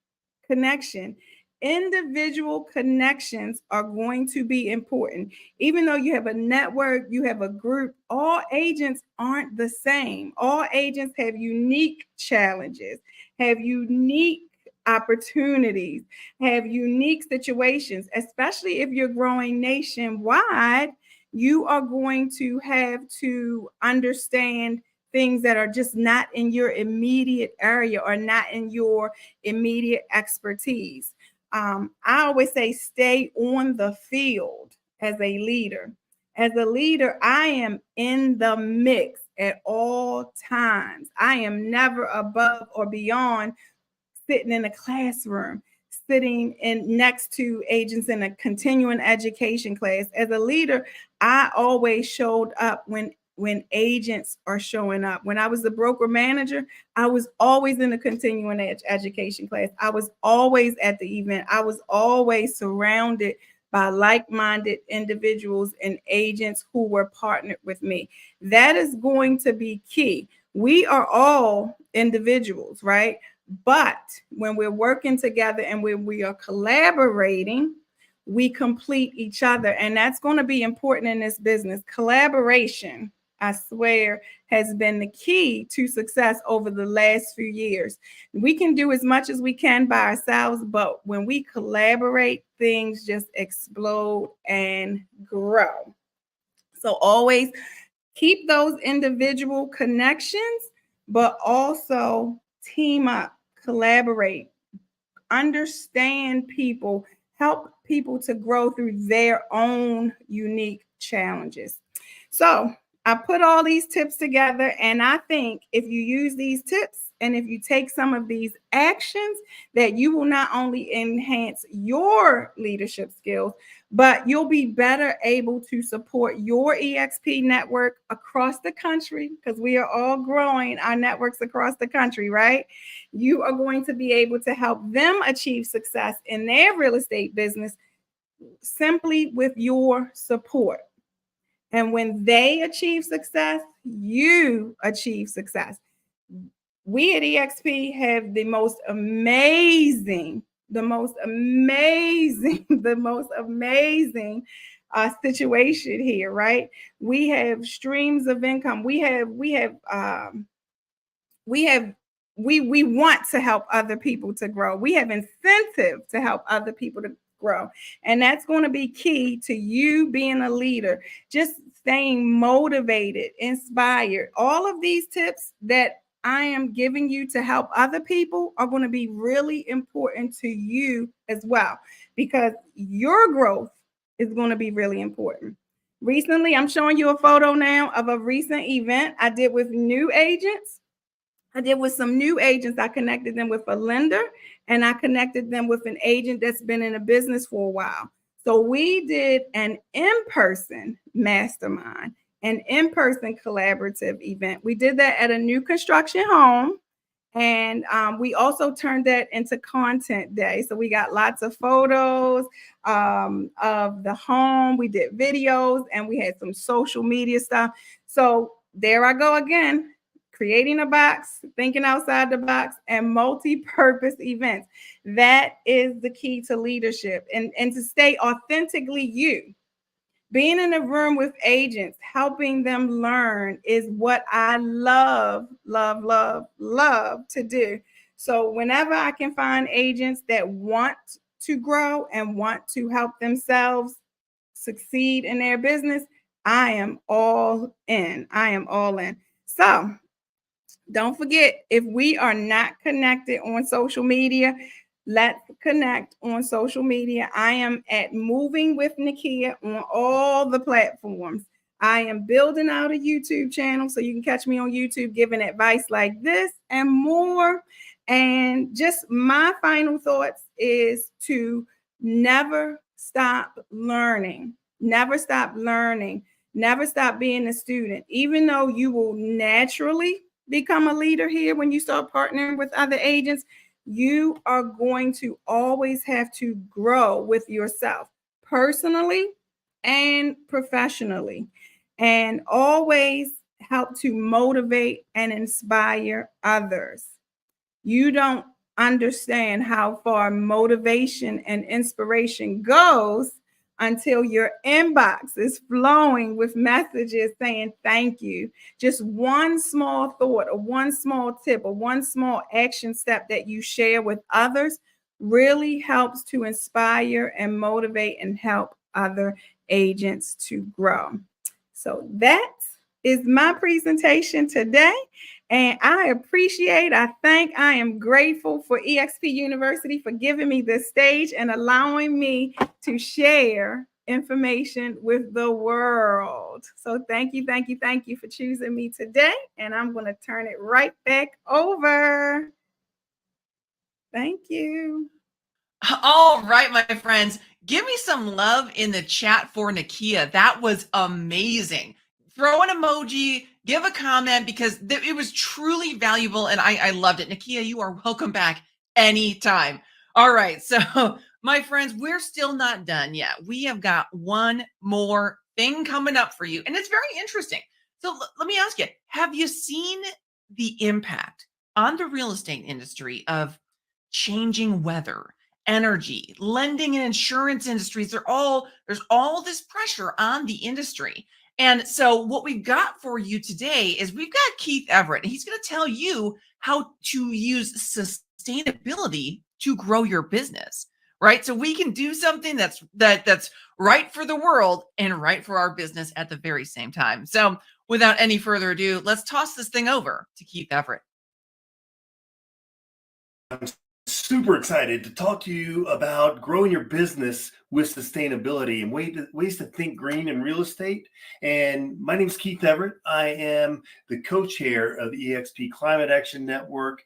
Individual connections are going to be important. Even though you have a network, you have a group, all agents aren't the same. All agents have unique challenges, have unique opportunities, have unique situations, especially if you're growing nationwide. You are going to have to understand things that are just not in your immediate area or not in your immediate expertise. I always say stay on the field as a leader. As a leader, I am in the mix at all times. I am never above or beyond sitting in a classroom, sitting in next to agents in a continuing education class. As a leader, I always showed up when agents are showing up. When I was the broker manager, I was always in the continuing education class. I was always at the event. I was always surrounded by like-minded individuals and agents who were partnered with me. That is going to be key. We are all individuals, right? But when we're working together and when we are collaborating, we complete each other. And that's going to be important in this business. Collaboration, I swear, has been the key to success over the last few years. We can do as much as we can by ourselves, but when we collaborate, things just explode and grow. So always keep those individual connections, but also team up, collaborate, understand people, help people to grow through their own unique challenges. So I put all these tips together, and I think if you use these tips and if you take some of these actions, that you will not only enhance your leadership skills, but you'll be better able to support your EXP network across the country, because we are all growing our networks across the country, right? You are going to be able to help them achieve success in their real estate business simply with your support. And when they achieve success, you achieve success. We at EXP have the most amazing situation here, right? We have streams of income. We want to help other people to grow. We have incentive to help other people to grow. And that's going to be key to you being a leader, just staying motivated, inspired. All of these tips that I am giving you to help other people are going to be really important to you as well, because your growth is going to be really important. Recently, I'm showing you a photo now of a recent event I did with new agents. I did with some new agents. I connected them with a lender, and I connected them with an agent that's been in a business for a while. So we did an in-person mastermind, an in-person collaborative event. We did that at a new construction home. And we also turned that into content day. So we got lots of photos of the home. We did videos, and we had some social media stuff. So there I go again, creating a box, thinking outside the box, and multi-purpose events. That is the key to leadership, and to stay authentically you. Being in a room with agents, helping them learn is what I love to do. So whenever I can find agents that want to grow and want to help themselves succeed in their business, I am all in. So don't forget, if we are not connected on social media, let's connect on social media. I am at Moving with Nakia on all the platforms. I am building out a YouTube channel, so you can catch me on YouTube giving advice like this and more. And just my final thoughts is to never stop learning. Never stop learning. Never stop being a student. Even though you will naturally become a leader here when you start partnering with other agents, you are going to always have to grow with yourself personally and professionally, and always help to motivate and inspire others. You don't understand how far motivation and inspiration goes until your inbox is flowing with messages saying thank you. Just one small thought or one small tip or one small action step that you share with others really helps to inspire and motivate and help other agents to grow. So that is my presentation today. And I am grateful for EXP University for giving me this stage and allowing me to share information with the world. So thank you for choosing me today. And I'm going to turn it right back over. Thank you. All right, my friends, give me some love in the chat for Nakia. That was amazing. Throw an emoji, give a comment, because it was truly valuable and I loved it. Nakia, you are welcome back anytime. All right, so my friends, we're still not done yet. We have got one more thing coming up for you, and it's very interesting. So let me ask you, have you seen the impact on the real estate industry of changing weather, energy, lending and insurance industries? There's all this pressure on the industry. And so what we've got for you today is we've got Keith Everitt, and he's going to tell you how to use sustainability to grow your business, right? So we can do something that's right for the world and right for our business at the very same time. So without any further ado, let's toss this thing over to Keith Everitt. super excited to talk to you about growing your business with sustainability and ways to think green in real estate. And my name is Keith Everitt. I am the co-chair of the EXP Climate Action Network.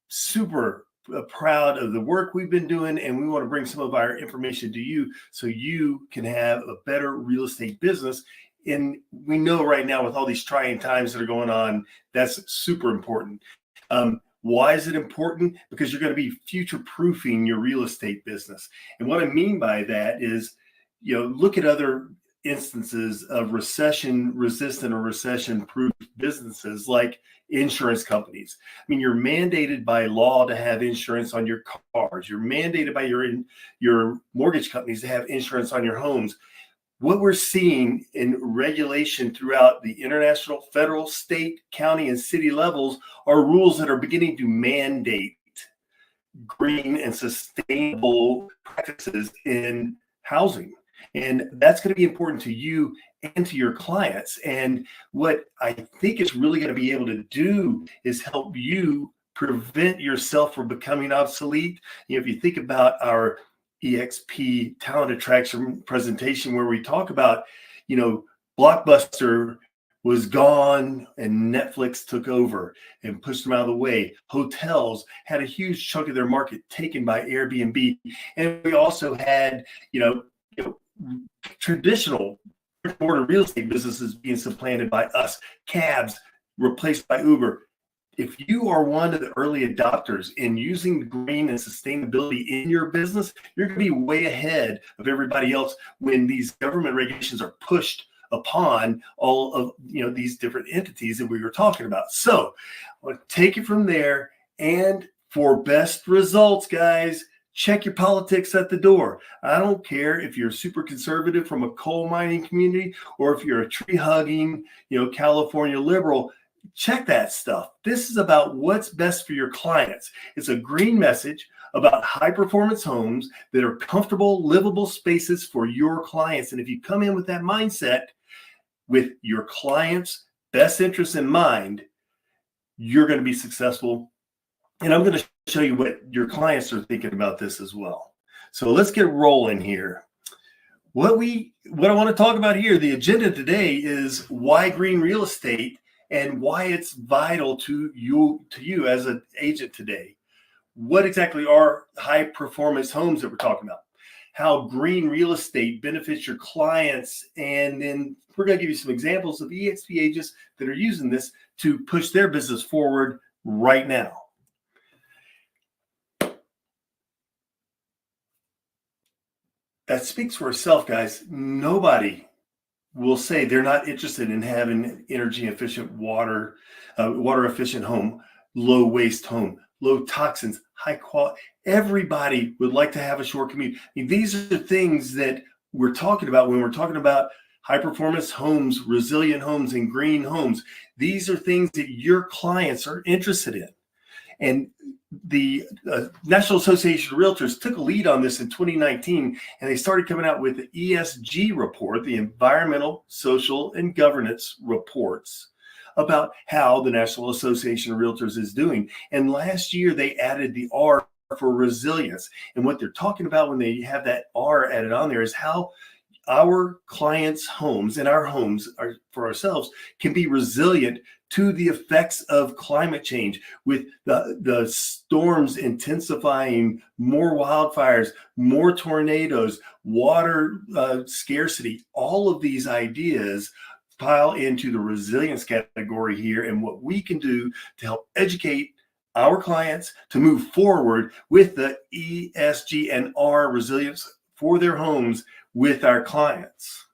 Super proud of the work we've been doing, and we want to bring some of our information to you so you can have a better real estate business. And we know right now with all these trying times that are going on, that's super important. Why is it important? Because you're going to be future-proofing your real estate business. And what I mean by that is, look at other instances of recession-resistant or recession-proof businesses like insurance companies. I mean, you're mandated by law to have insurance on your cars. You're mandated by your mortgage companies to have insurance on your homes. What we're seeing in regulation throughout the international, federal, state, county, and city levels are rules that are beginning to mandate green and sustainable practices in housing. And that's going to be important to you and to your clients. And what I think it's really going to be able to do is help you prevent yourself from becoming obsolete. If you think about our EXP talent attraction presentation where we talk about, Blockbuster was gone and Netflix took over and pushed them out of the way. Hotels had a huge chunk of their market taken by Airbnb. And we also had, traditional brick-and-mortar real estate businesses being supplanted by us, cabs replaced by Uber. If you are one of the early adopters in using green and sustainability in your business, you're going to be way ahead of everybody else when these government regulations are pushed upon all of these different entities that we were talking about. So I want to take it from there. And for best results, guys, check your politics at the door. I don't care if you're super conservative from a coal mining community or if you're a tree hugging, California liberal. Check that stuff. This is about what's best for your clients. It's a green message about high performance homes that are comfortable, livable spaces for your clients. And if you come in with that mindset, with your clients' best interests in mind, you're going to be successful. And I'm going to show you what your clients are thinking about this as well. So let's get rolling here. What I want to talk about here, the agenda today is why green real estate and why it's vital to you as an agent today. What exactly are high performance homes that we're talking about? How green real estate benefits your clients. And then we're going to give you some examples of EXP agents that are using this to push their business forward right now. That speaks for itself, guys. Nobody will say they're not interested in having an energy efficient water efficient home, low waste home, low toxins, high quality. Everybody would like to have a short commute. I mean, these are the things that we're talking about when we're talking about high performance homes, resilient homes, and green homes. These are things that your clients are interested in. And the National Association of Realtors took a lead on this in 2019, and they started coming out with the ESG report, the Environmental, Social, and Governance reports about how the National Association of Realtors is doing. And last year, they added the R for resilience. And what they're talking about when they have that R added on there is how our clients' homes and our homes are for ourselves can be resilient to the effects of climate change, with the storms intensifying, more wildfires, more tornadoes, water scarcity. All of these ideas pile into the resilience category here, and what we can do to help educate our clients to move forward with the ESG and R resilience for their homes with our clients.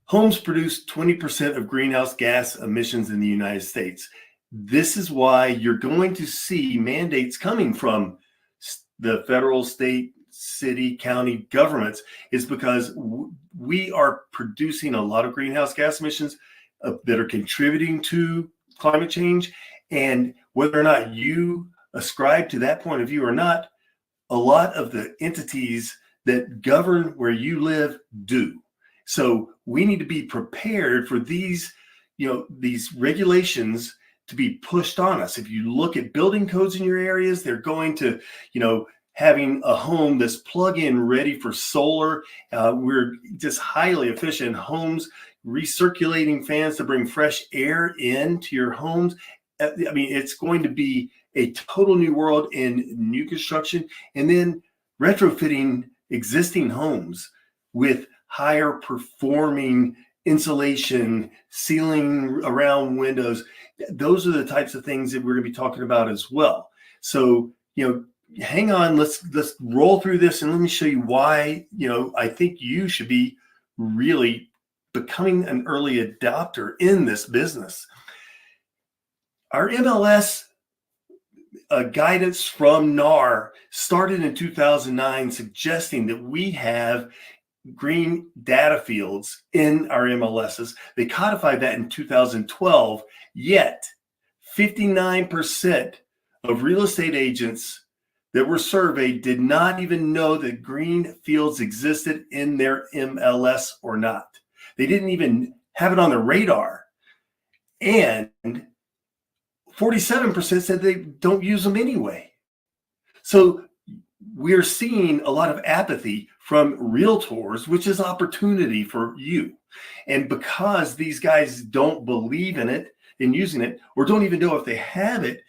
Homes produce 20% of greenhouse gas emissions in the United States. This is why you're going to see mandates coming from the federal, state, city, county governments, is because we are producing a lot of greenhouse gas emissions that are contributing to climate change. And whether or not you ascribe to that point of view or not, a lot of the entities that govern where you live do. So we need to be prepared for these, these regulations to be pushed on us. If you look at building codes in your areas, they're going to, having a home that's plug-in ready for solar. We're just highly efficient homes, recirculating fans to bring fresh air into your homes. I mean, it's going to be a total new world in new construction, and then retrofitting existing homes with higher performing insulation, ceiling around windows. Those are the types of things that we're going to be talking about as well. So, hang on, let's roll through this, and let me show you why, I think you should be really becoming an early adopter in this business. Our MLS guidance from NAR started in 2009, suggesting that we have green data fields in our MLSs. They codified that in 2012, yet 59% of real estate agents that were surveyed did not even know that green fields existed in their MLS or not. They didn't even have it on their radar. And 47% said they don't use them anyway. So we're seeing a lot of apathy from realtors, which is opportunity for you. And because these guys don't believe in it, in using it, or don't even know if they have it,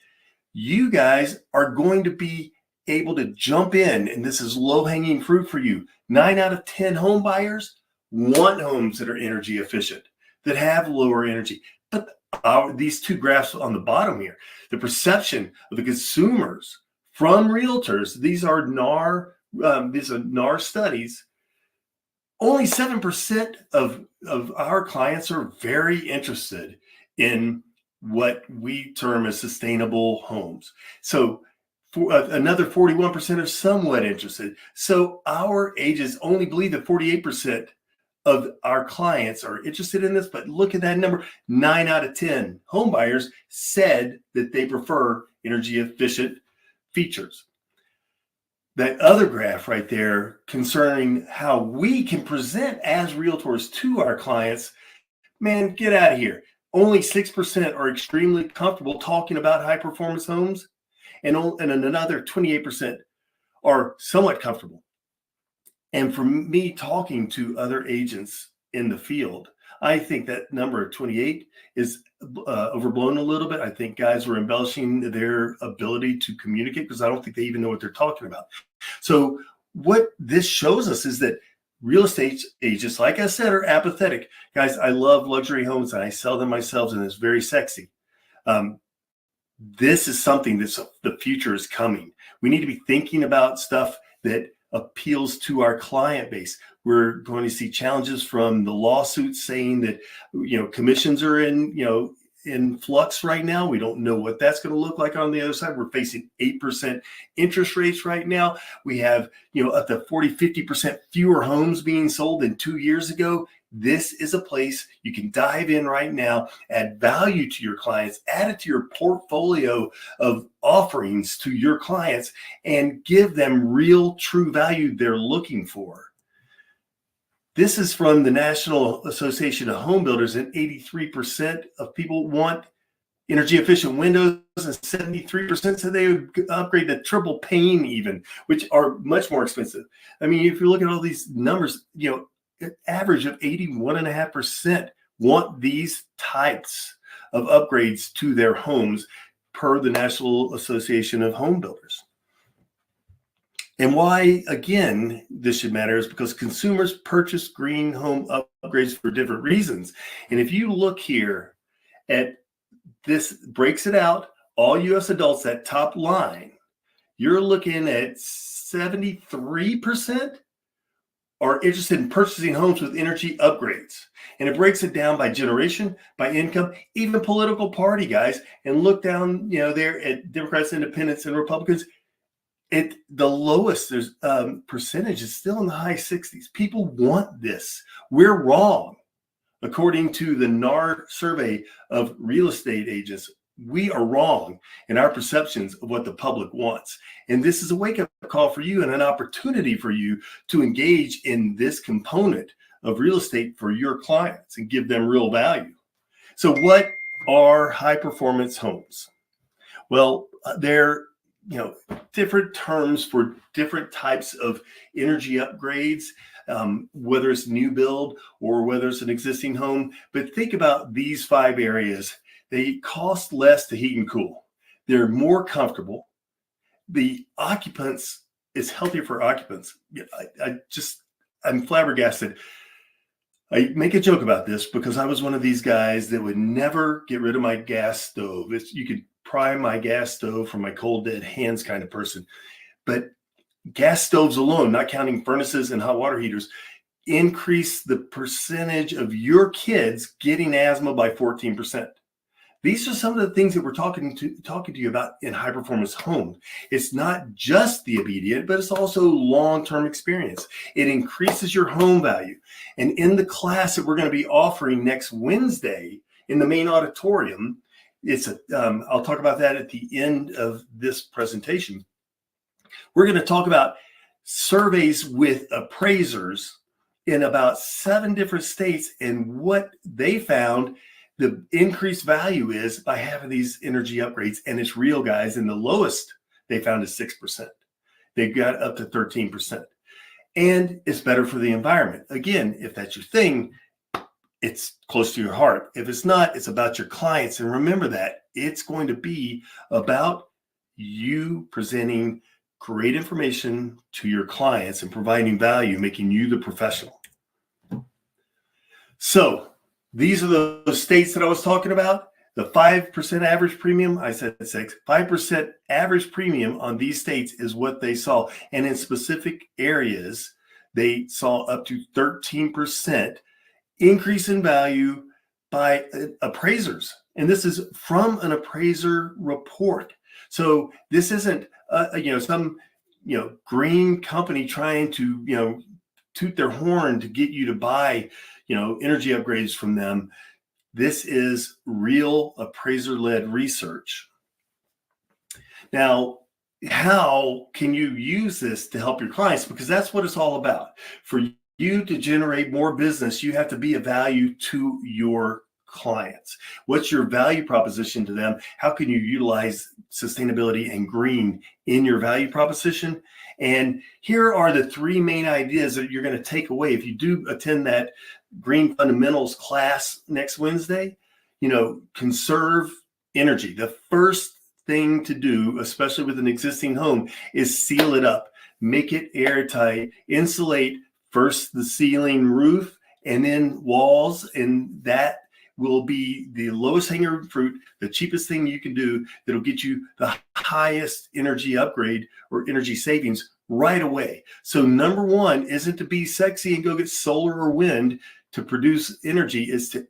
you guys are going to be able to jump in, and this is low-hanging fruit for you. 9 out of 10 home buyers want homes that are energy efficient, that have lower energy. But these two graphs on the bottom here, the perception of the consumers from realtors, these are NAR studies. Only 7% of our clients are very interested in what we term as sustainable homes. So another 41% are somewhat interested. So our agents only believe that 48% of our clients are interested in this, but look at that number. 9 out of 10 home buyers said that they prefer energy efficient features. That other graph right there concerning how we can present as realtors to our clients, man, get out of here. Only 6% are extremely comfortable talking about high performance homes, and another 28% are somewhat comfortable. And from me talking to other agents in the field, I think that number of 28 is overblown a little bit. I think guys were embellishing their ability to communicate because I don't think they even know what they're talking about. So what this shows us is that real estate agents, like I said, are apathetic. Guys, I love luxury homes and I sell them myself, and it's very sexy. This is something that's the future is coming. We need to be thinking about stuff that appeals to our client base. We're going to see challenges from the lawsuits saying that, commissions are in flux right now. We don't know what that's going to look like on the other side. We're facing 8% interest rates right now. We have, up to 40, 50% fewer homes being sold than 2 years ago. This is a place you can dive in right now, add value to your clients, add it to your portfolio of offerings to your clients, and give them real, true value they're looking for. This is from the National Association of Home Builders, and 83% of people want energy efficient windows, and 73% said they would upgrade to triple pane even, which are much more expensive. I mean, if you look at all these numbers, an average of 81.5% want these types of upgrades to their homes per the National Association of Home Builders. And why, again, this should matter is because consumers purchase green home upgrades for different reasons. And if you look here at this, breaks it out, all U.S. adults, that top line, you're looking at 73% are interested in purchasing homes with energy upgrades. And it breaks it down by generation, by income, even political party, guys. And look down, there at Democrats, Independents, and Republicans. The lowest there's percentage is still in the high 60s. People want this. We're wrong. According to the NAR survey of real estate agents, we are wrong in our perceptions of what the public wants. And this is a wake-up call for you and an opportunity for you to engage in this component of real estate for your clients and give them real value. So what are high performance homes? Well, they're, different terms for different types of energy upgrades, whether it's new build or whether it's an existing home. But think about these 5 areas. They cost less to heat and cool. They're more comfortable. The occupants, it's healthier for occupants. I'm flabbergasted. I make a joke about this because I was one of these guys that would never get rid of my gas stove. You could pry my gas stove from my cold dead hands kind of person. But gas stoves alone, not counting furnaces and hot water heaters, increase the percentage of your kids getting asthma by 14%. These are some of the things that we're talking to you about in high performance homes. It's not just the immediate, but it's also long-term experience. It increases your home value. And in the class that we're going to be offering next Wednesday in the main auditorium, I'll talk about that at the end of this presentation. We're going to talk about surveys with appraisers in about 7 different states and what they found the increased value is by having these energy upgrades. And it's real, guys. And the lowest they found is 6%. They got up to 13%. And it's better for the environment. Again, if that's your thing, it's close to your heart. If it's not, it's about your clients. And remember that it's going to be about you presenting great information to your clients and providing value, making you the professional. So these are those states that I was talking about. The 5% average premium, I said 6, 5% average premium on these states is what they saw. And in specific areas, they saw up to 13% increase in value by appraisers. And this is from an appraiser report. So this isn't, some, green company trying to, toot their horn to get you to buy, energy upgrades from them. This is real appraiser-led research. Now, how can you use this to help your clients? Because that's what it's all about. For you to generate more business, you have to be of value to your clients. What's your value proposition to them? How can you utilize sustainability and green in your value proposition? And here are the 3 main ideas that you're going to take away if you do attend that Green Fundamentals class next Wednesday. Conserve energy. The first thing to do, especially with an existing home, is seal it up, make it airtight, insulate first the ceiling, roof, and then walls, and that will be the lowest hanging fruit, the cheapest thing you can do that'll get you the highest energy upgrade or energy savings right away. So number 1 isn't to be sexy and go get solar or wind to produce energy, is to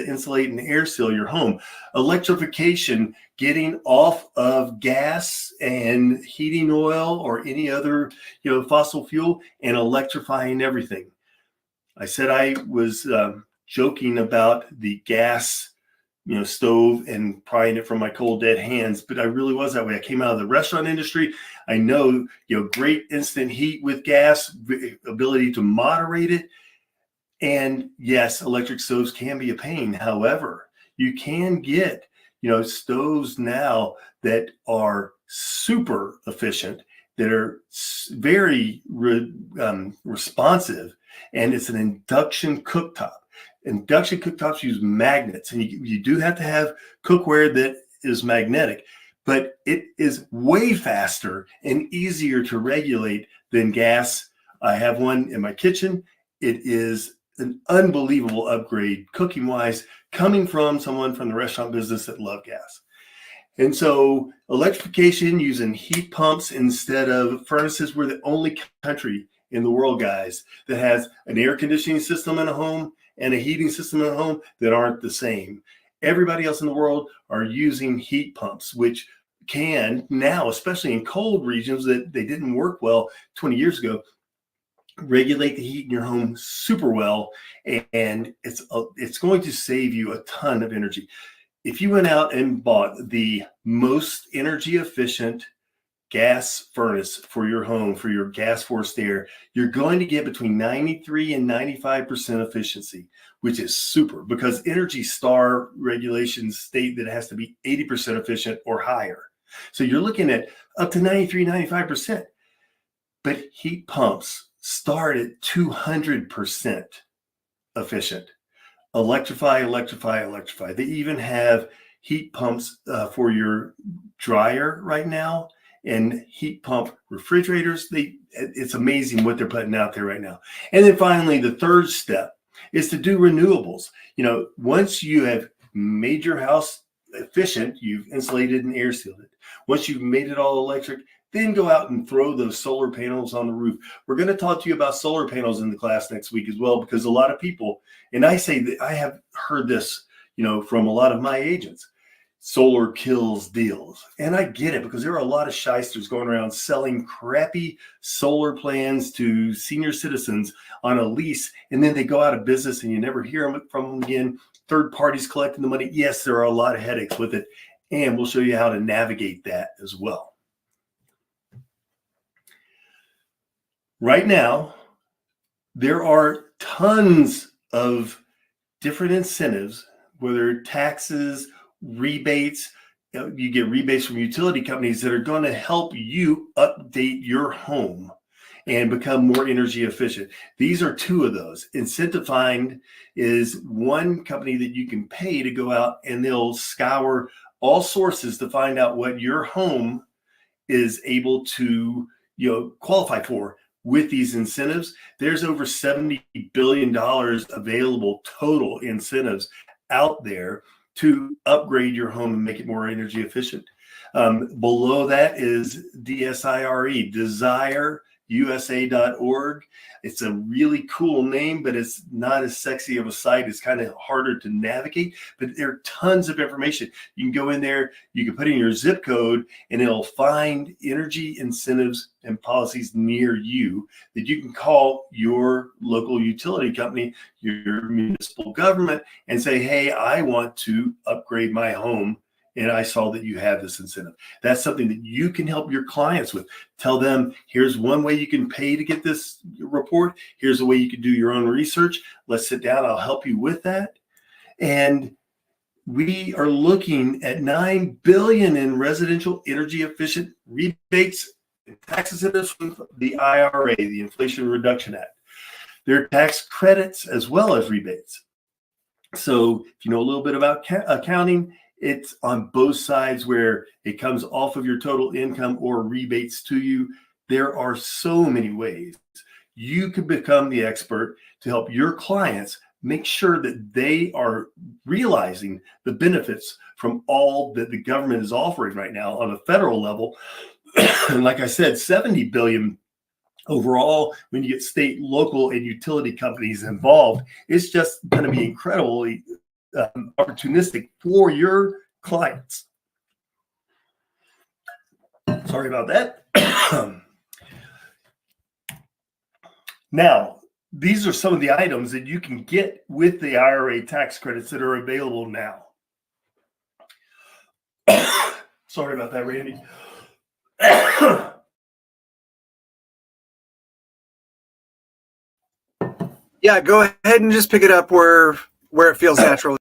insulate and air seal your home. Electrification, getting off of gas and heating oil or any other fossil fuel, and electrifying everything. I said I was joking about the gas stove and prying it from my cold dead hands, but I really was that way. I came out of the restaurant industry. I know great instant heat with gas, ability to moderate it. And yes, electric stoves can be a pain. However, you can get, stoves now that are super efficient, that are very responsive, and it's an induction cooktop. Induction cooktops use magnets, and you do have to have cookware that is magnetic, but it is way faster and easier to regulate than gas. I have one in my kitchen. It is an unbelievable upgrade cooking wise, coming from someone from the restaurant business that love gas. And so electrification using heat pumps instead of furnaces. We're the only country in the world, guys, that has an air conditioning system in a home and a heating system in a home that aren't the same. Everybody else in the world are using heat pumps, which can now, especially in cold regions that they didn't work well 20 years ago, regulate the heat in your home super well, and it's going to save you a ton of energy. If you went out and bought the most energy efficient gas furnace for your home, for your gas forced air, you're going to get between 93 and 95% efficiency, which is super, because Energy Star regulations state that it has to be 80% efficient or higher. So you're looking at up to 93, 95%. But heat pumps start at 200% efficient. Electrify, electrify, electrify. They even have heat pumps for your dryer right now, and heat pump refrigerators. It's amazing what they're putting out there right now. And then finally, the third step is to do renewables. You know, once you have made your house efficient, you've insulated and air sealed it. Once you've made it all electric, then go out and throw those solar panels on the roof. We're going to talk to you about solar panels in the class next week as well, because a lot of people, and I say that I have heard this, you know, from a lot of my agents, solar kills deals. And I get it, because there are a lot of shysters going around selling crappy solar plans to senior citizens on a lease, and then they go out of business and you never hear from them again. Third parties collecting the money. Yes, there are a lot of headaches with it, and we'll show you how to navigate that as well. Right now, there are tons of different incentives, whether taxes, rebates. You get rebates from utility companies that are going to help you update your home and become more energy efficient. These are two of those. Incentifind is one company that you can pay to go out and they'll scour all sources to find out what your home is able to, you know, qualify for. With these incentives, there's over $70 billion available total incentives out there to upgrade your home and make it more energy efficient. Below that is DSIRE, DesireUSA.org. It's a really cool name, but it's not as sexy of a site. It's kind of harder to navigate, but there are tons of information. You can go in there, you can put in your zip code, and it'll find energy incentives and policies near you that you can call your local utility company, your municipal government, and say, hey, I want to upgrade my home, and I saw that you have this incentive. That's something that you can help your clients with. Tell them, here's one way you can pay to get this report. Here's a way you can do your own research. Let's sit down. I'll help you with that. And we are looking at $9 billion in residential energy efficient rebates and tax incentives from the IRA, the Inflation Reduction Act. There are tax credits as well as rebates. So if you know a little bit about accounting, it's on both sides where it comes off of your total income or rebates to you. There are so many ways you can become the expert to help your clients make sure that they are realizing the benefits from all that the government is offering right now on a federal level. And like I said, $70 billion overall. When you get state, local, and utility companies involved, it's just going to be incredibly opportunistic for your clients. Sorry about that. Now, these are some of the items that you can get with the IRA tax credits that are available now. Sorry about that, Randy. Yeah, go ahead and just pick it up where it feels natural.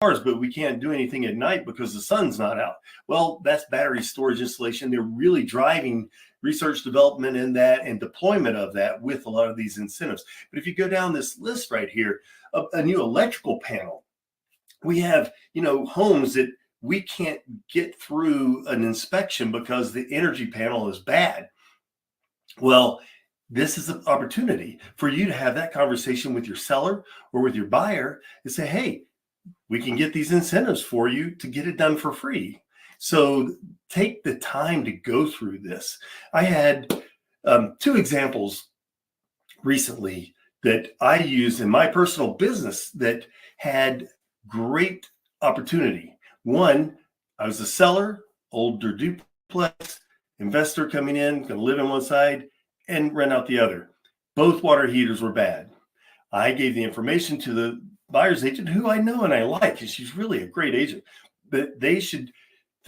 But we can't do anything at night because the sun's not out. Well, that's battery storage installation. They're really driving research development in that and deployment of that with a lot of these incentives. But if you go down this list right here, a new electrical panel, we have, you know, homes that we can't get through an inspection because the energy panel is bad. Well, this is an opportunity for you to have that conversation with your seller or with your buyer and say, hey, we can get these incentives for you to get it done for free. So take the time to go through this. I had two examples recently that I used in my personal business that had great opportunity. One, I was a seller, older duplex, investor coming in, going to live in one side and rent out the other. Both water heaters were bad. I gave the information to the buyer's agent, who I know and I like, and she's really a great agent, but they should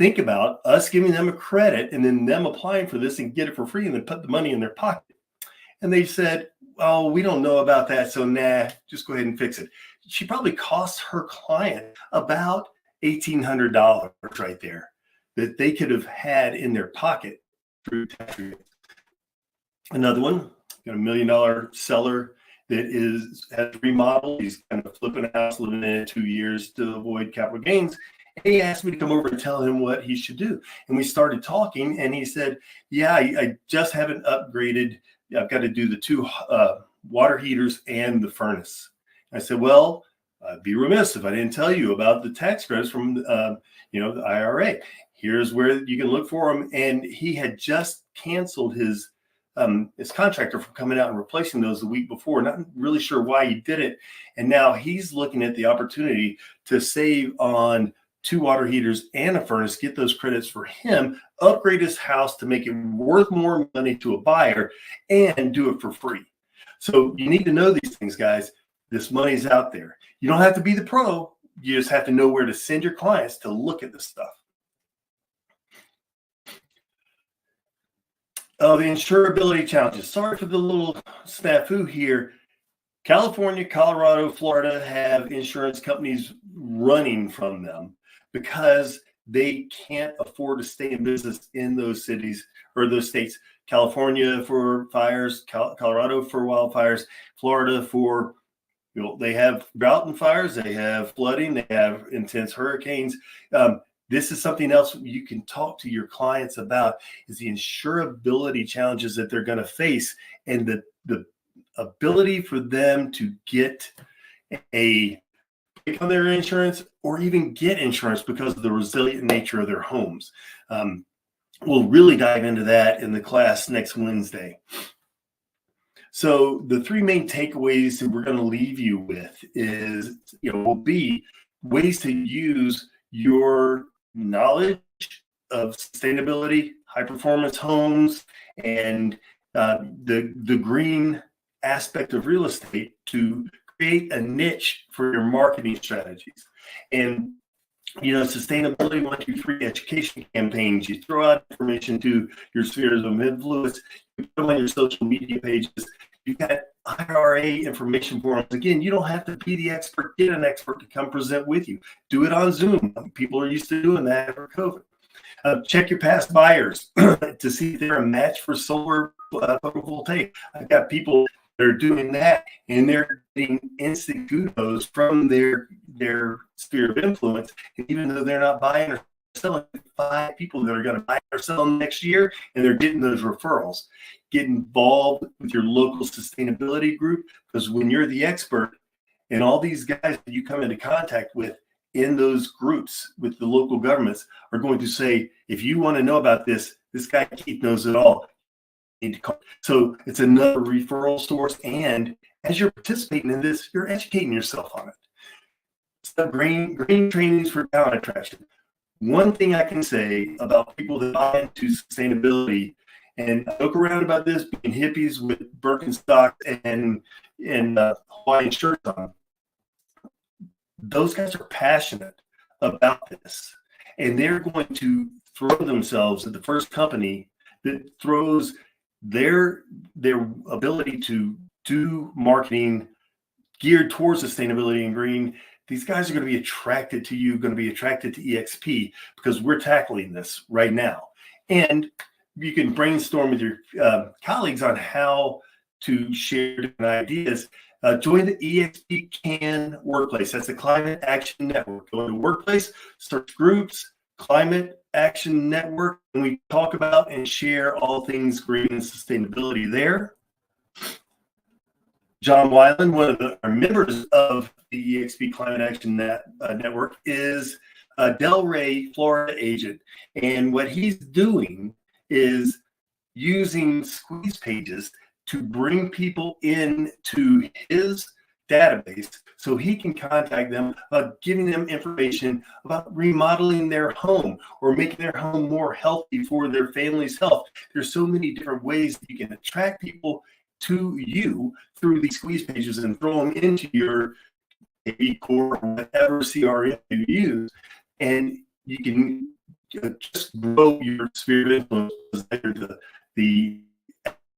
think about us giving them a credit and then them applying for this and get it for free and then put the money in their pocket. And they said, oh, we don't know about that. So nah, just go ahead and fix it. She probably cost her client about $1,800 right there that they could have had in their pocket through tax rebates. Another one, got $1 million seller that has remodeled. He's kind of flipping a house, living in it 2 years to avoid capital gains. And he asked me to come over and tell him what he should do. And we started talking, and he said, yeah, I just haven't upgraded. I've got to do the 2 water heaters and the furnace. I said, well, I'd be remiss if I didn't tell you about the tax credits from the IRA. Here's where you can look for them. And he had just canceled his contractor from coming out and replacing those the week before. Not really sure why he did it. And now he's looking at the opportunity to save on 2 water heaters and a furnace, get those credits for him, upgrade his house to make it worth more money to a buyer, and do it for free. So you need to know these things, guys. This money's out there. You don't have to be the pro. You just have to know where to send your clients to look at this stuff. Oh, the insurability challenges. Sorry for the little snafu here. California, Colorado, Florida have insurance companies running from them because they can't afford to stay in business in those cities or those states. California for fires, Colorado for wildfires, Florida for, they have drought and fires, they have flooding, they have intense hurricanes. This is something else you can talk to your clients about, is the insurability challenges that they're going to face and the ability for them to get a pick on their insurance or even get insurance because of the resilient nature of their homes. We'll really dive into that in the class next Wednesday. So the 3 main takeaways that we're going to leave you with is, will be ways to use your knowledge of sustainability, high performance homes, and the green aspect of real estate to create a niche for your marketing strategies. And sustainability 1, 2, 3 education campaigns. You throw out information to your spheres of influence. You put them on your social media pages. You've got IRA information forums. Again, you don't have to be the expert. Get an expert to come present with you. Do it on Zoom. People are used to doing that after COVID. Check your past buyers to see if they're a match for solar photovoltaic. I've got people that are doing that, and they're getting instant kudos from their sphere of influence. And even though they're not buying or selling, 5 people that are going to buy or sell next year, and they're getting those referrals. Get involved with your local sustainability group, because when you're the expert and all these guys that you come into contact with in those groups with the local governments are going to say, if you want to know about this, this guy Keith knows it all. You need to call. So it's another referral source. And as you're participating in this, you're educating yourself on it. So green trainings for talent attraction. One thing I can say about people that buy into sustainability, and I joke around about this, being hippies with Birkenstocks and Hawaiian shirts on, those guys are passionate about this, and they're going to throw themselves at the first company that throws their ability to do marketing geared towards sustainability and green. These guys are going to be attracted to you, going to be attracted to EXP, because we're tackling this right now. And you can brainstorm with your colleagues on how to share different ideas. Join the EXP CAN Workplace. That's the Climate Action Network. Go to Workplace, search groups, Climate Action Network, and we talk about and share all things green and sustainability there. John Weiland, one of our members of the EXP Climate Action Network, is a Delray, Florida agent. And what he's doing is using squeeze pages to bring people into his database so he can contact them about giving them information about remodeling their home or making their home more healthy for their family's health. There's so many different ways that you can attract people to you through these squeeze pages and throw them into your core or whatever CRM you use. And you can just grow your sphere of influence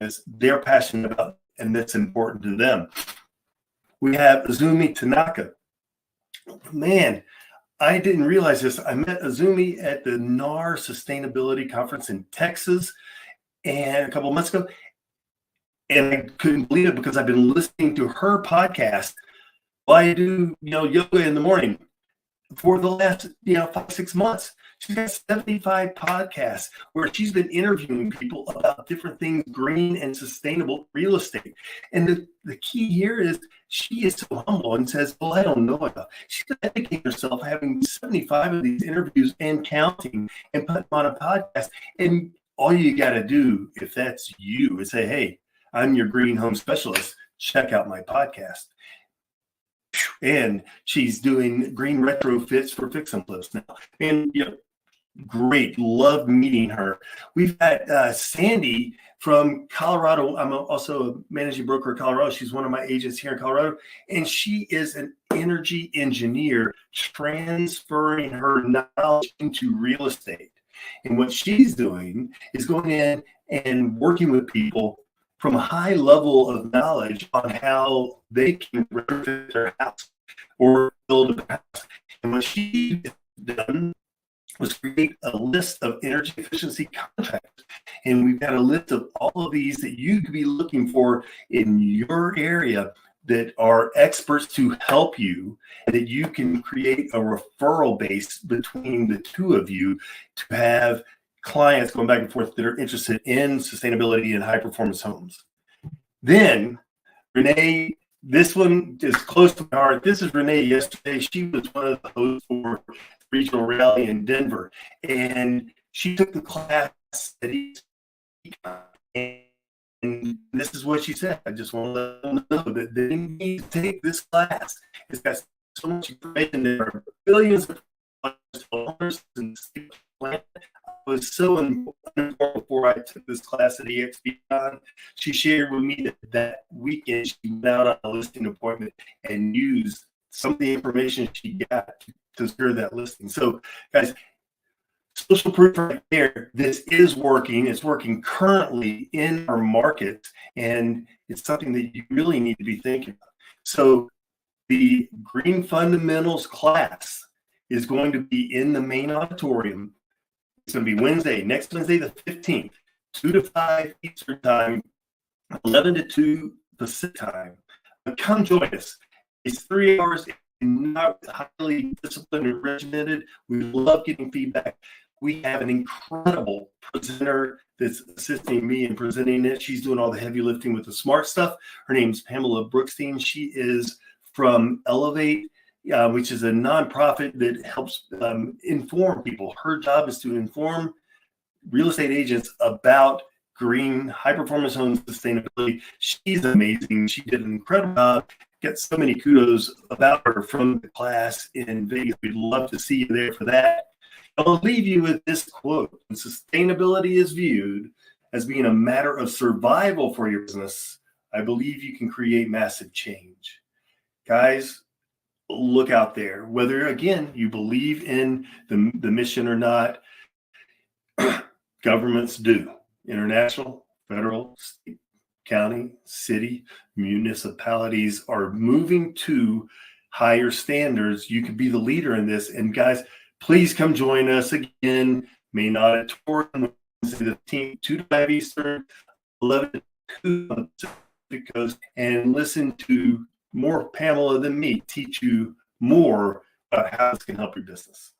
as they're passionate about, and that's important to them. We have Azumi Tanaka. Man, I didn't realize this. I met Azumi at the NAR Sustainability Conference in Texas and a couple of months ago, and I couldn't believe it because I've been listening to her podcast while I do, yoga in the morning for the last, 5-6 months. She's got 75 podcasts where she's been interviewing people about different things, green and sustainable real estate. And the key here is she is so humble and says, well, I don't know enough. She's dedicating herself having 75 of these interviews and counting and putting them on a podcast. And all you got to do, if that's you, is say, hey, I'm your green home specialist. Check out my podcast. And she's doing green retrofits for fix and flips now. And, great. Love meeting her. We've got Sandy from Colorado. I'm also a managing broker in Colorado. She's one of my agents here in Colorado. And she is an energy engineer transferring her knowledge into real estate. And what she's doing is going in and working with people from a high level of knowledge on how they can retrofit their house or build a house. And what she's done was create a list of energy efficiency contractors. And we've got a list of all of these that you could be looking for in your area that are experts to help you, and that you can create a referral base between the two of you to have clients going back and forth that are interested in sustainability and high performance homes. Then Renee, this one is close to my heart. This is Renee yesterday. She was one of the hosts for regional rally in Denver, and she took the class at and this is what she said. I just want to let them know that they need to take this class. It's got so much information. There are billions of owners and I was so informed before I took this class at EXP. She shared with me that weekend she went out on a listing appointment and used some of the information she got to secure that listing. So, guys, social proof right there. This is working. It's working currently in our market, and it's something that you really need to be thinking about. So, the Green Fundamentals class is going to be in the main auditorium. It's going to be next Wednesday, the 15th, 2 to 5 Eastern Time, 11 to 2 Pacific Time. But come join us. It's 3 hours, not highly disciplined and regimented. We love getting feedback. We have an incredible presenter that's assisting me in presenting it. She's doing all the heavy lifting with the smart stuff. Her name's Pamela Brookstein. She is from Elevate, which is a nonprofit that helps inform people. Her job is to inform real estate agents about green, high-performance home sustainability. She's amazing. She did an incredible job. Got so many kudos about her from the class in Vegas. We'd love to see you there for that. I'll leave you with this quote. When sustainability is viewed as being a matter of survival for your business, I believe you can create massive change. Guys, look out there. Whether, again, you believe in the mission or not, governments do. International, federal, state, county, city, municipalities are moving to higher standards. You could be the leader in this. And guys, please come join us again. Main auditorium, the 2 to 5 Eastern, 11 to 2 on the Pacific Coast, and listen to more Pamela than me teach you more about how this can help your business.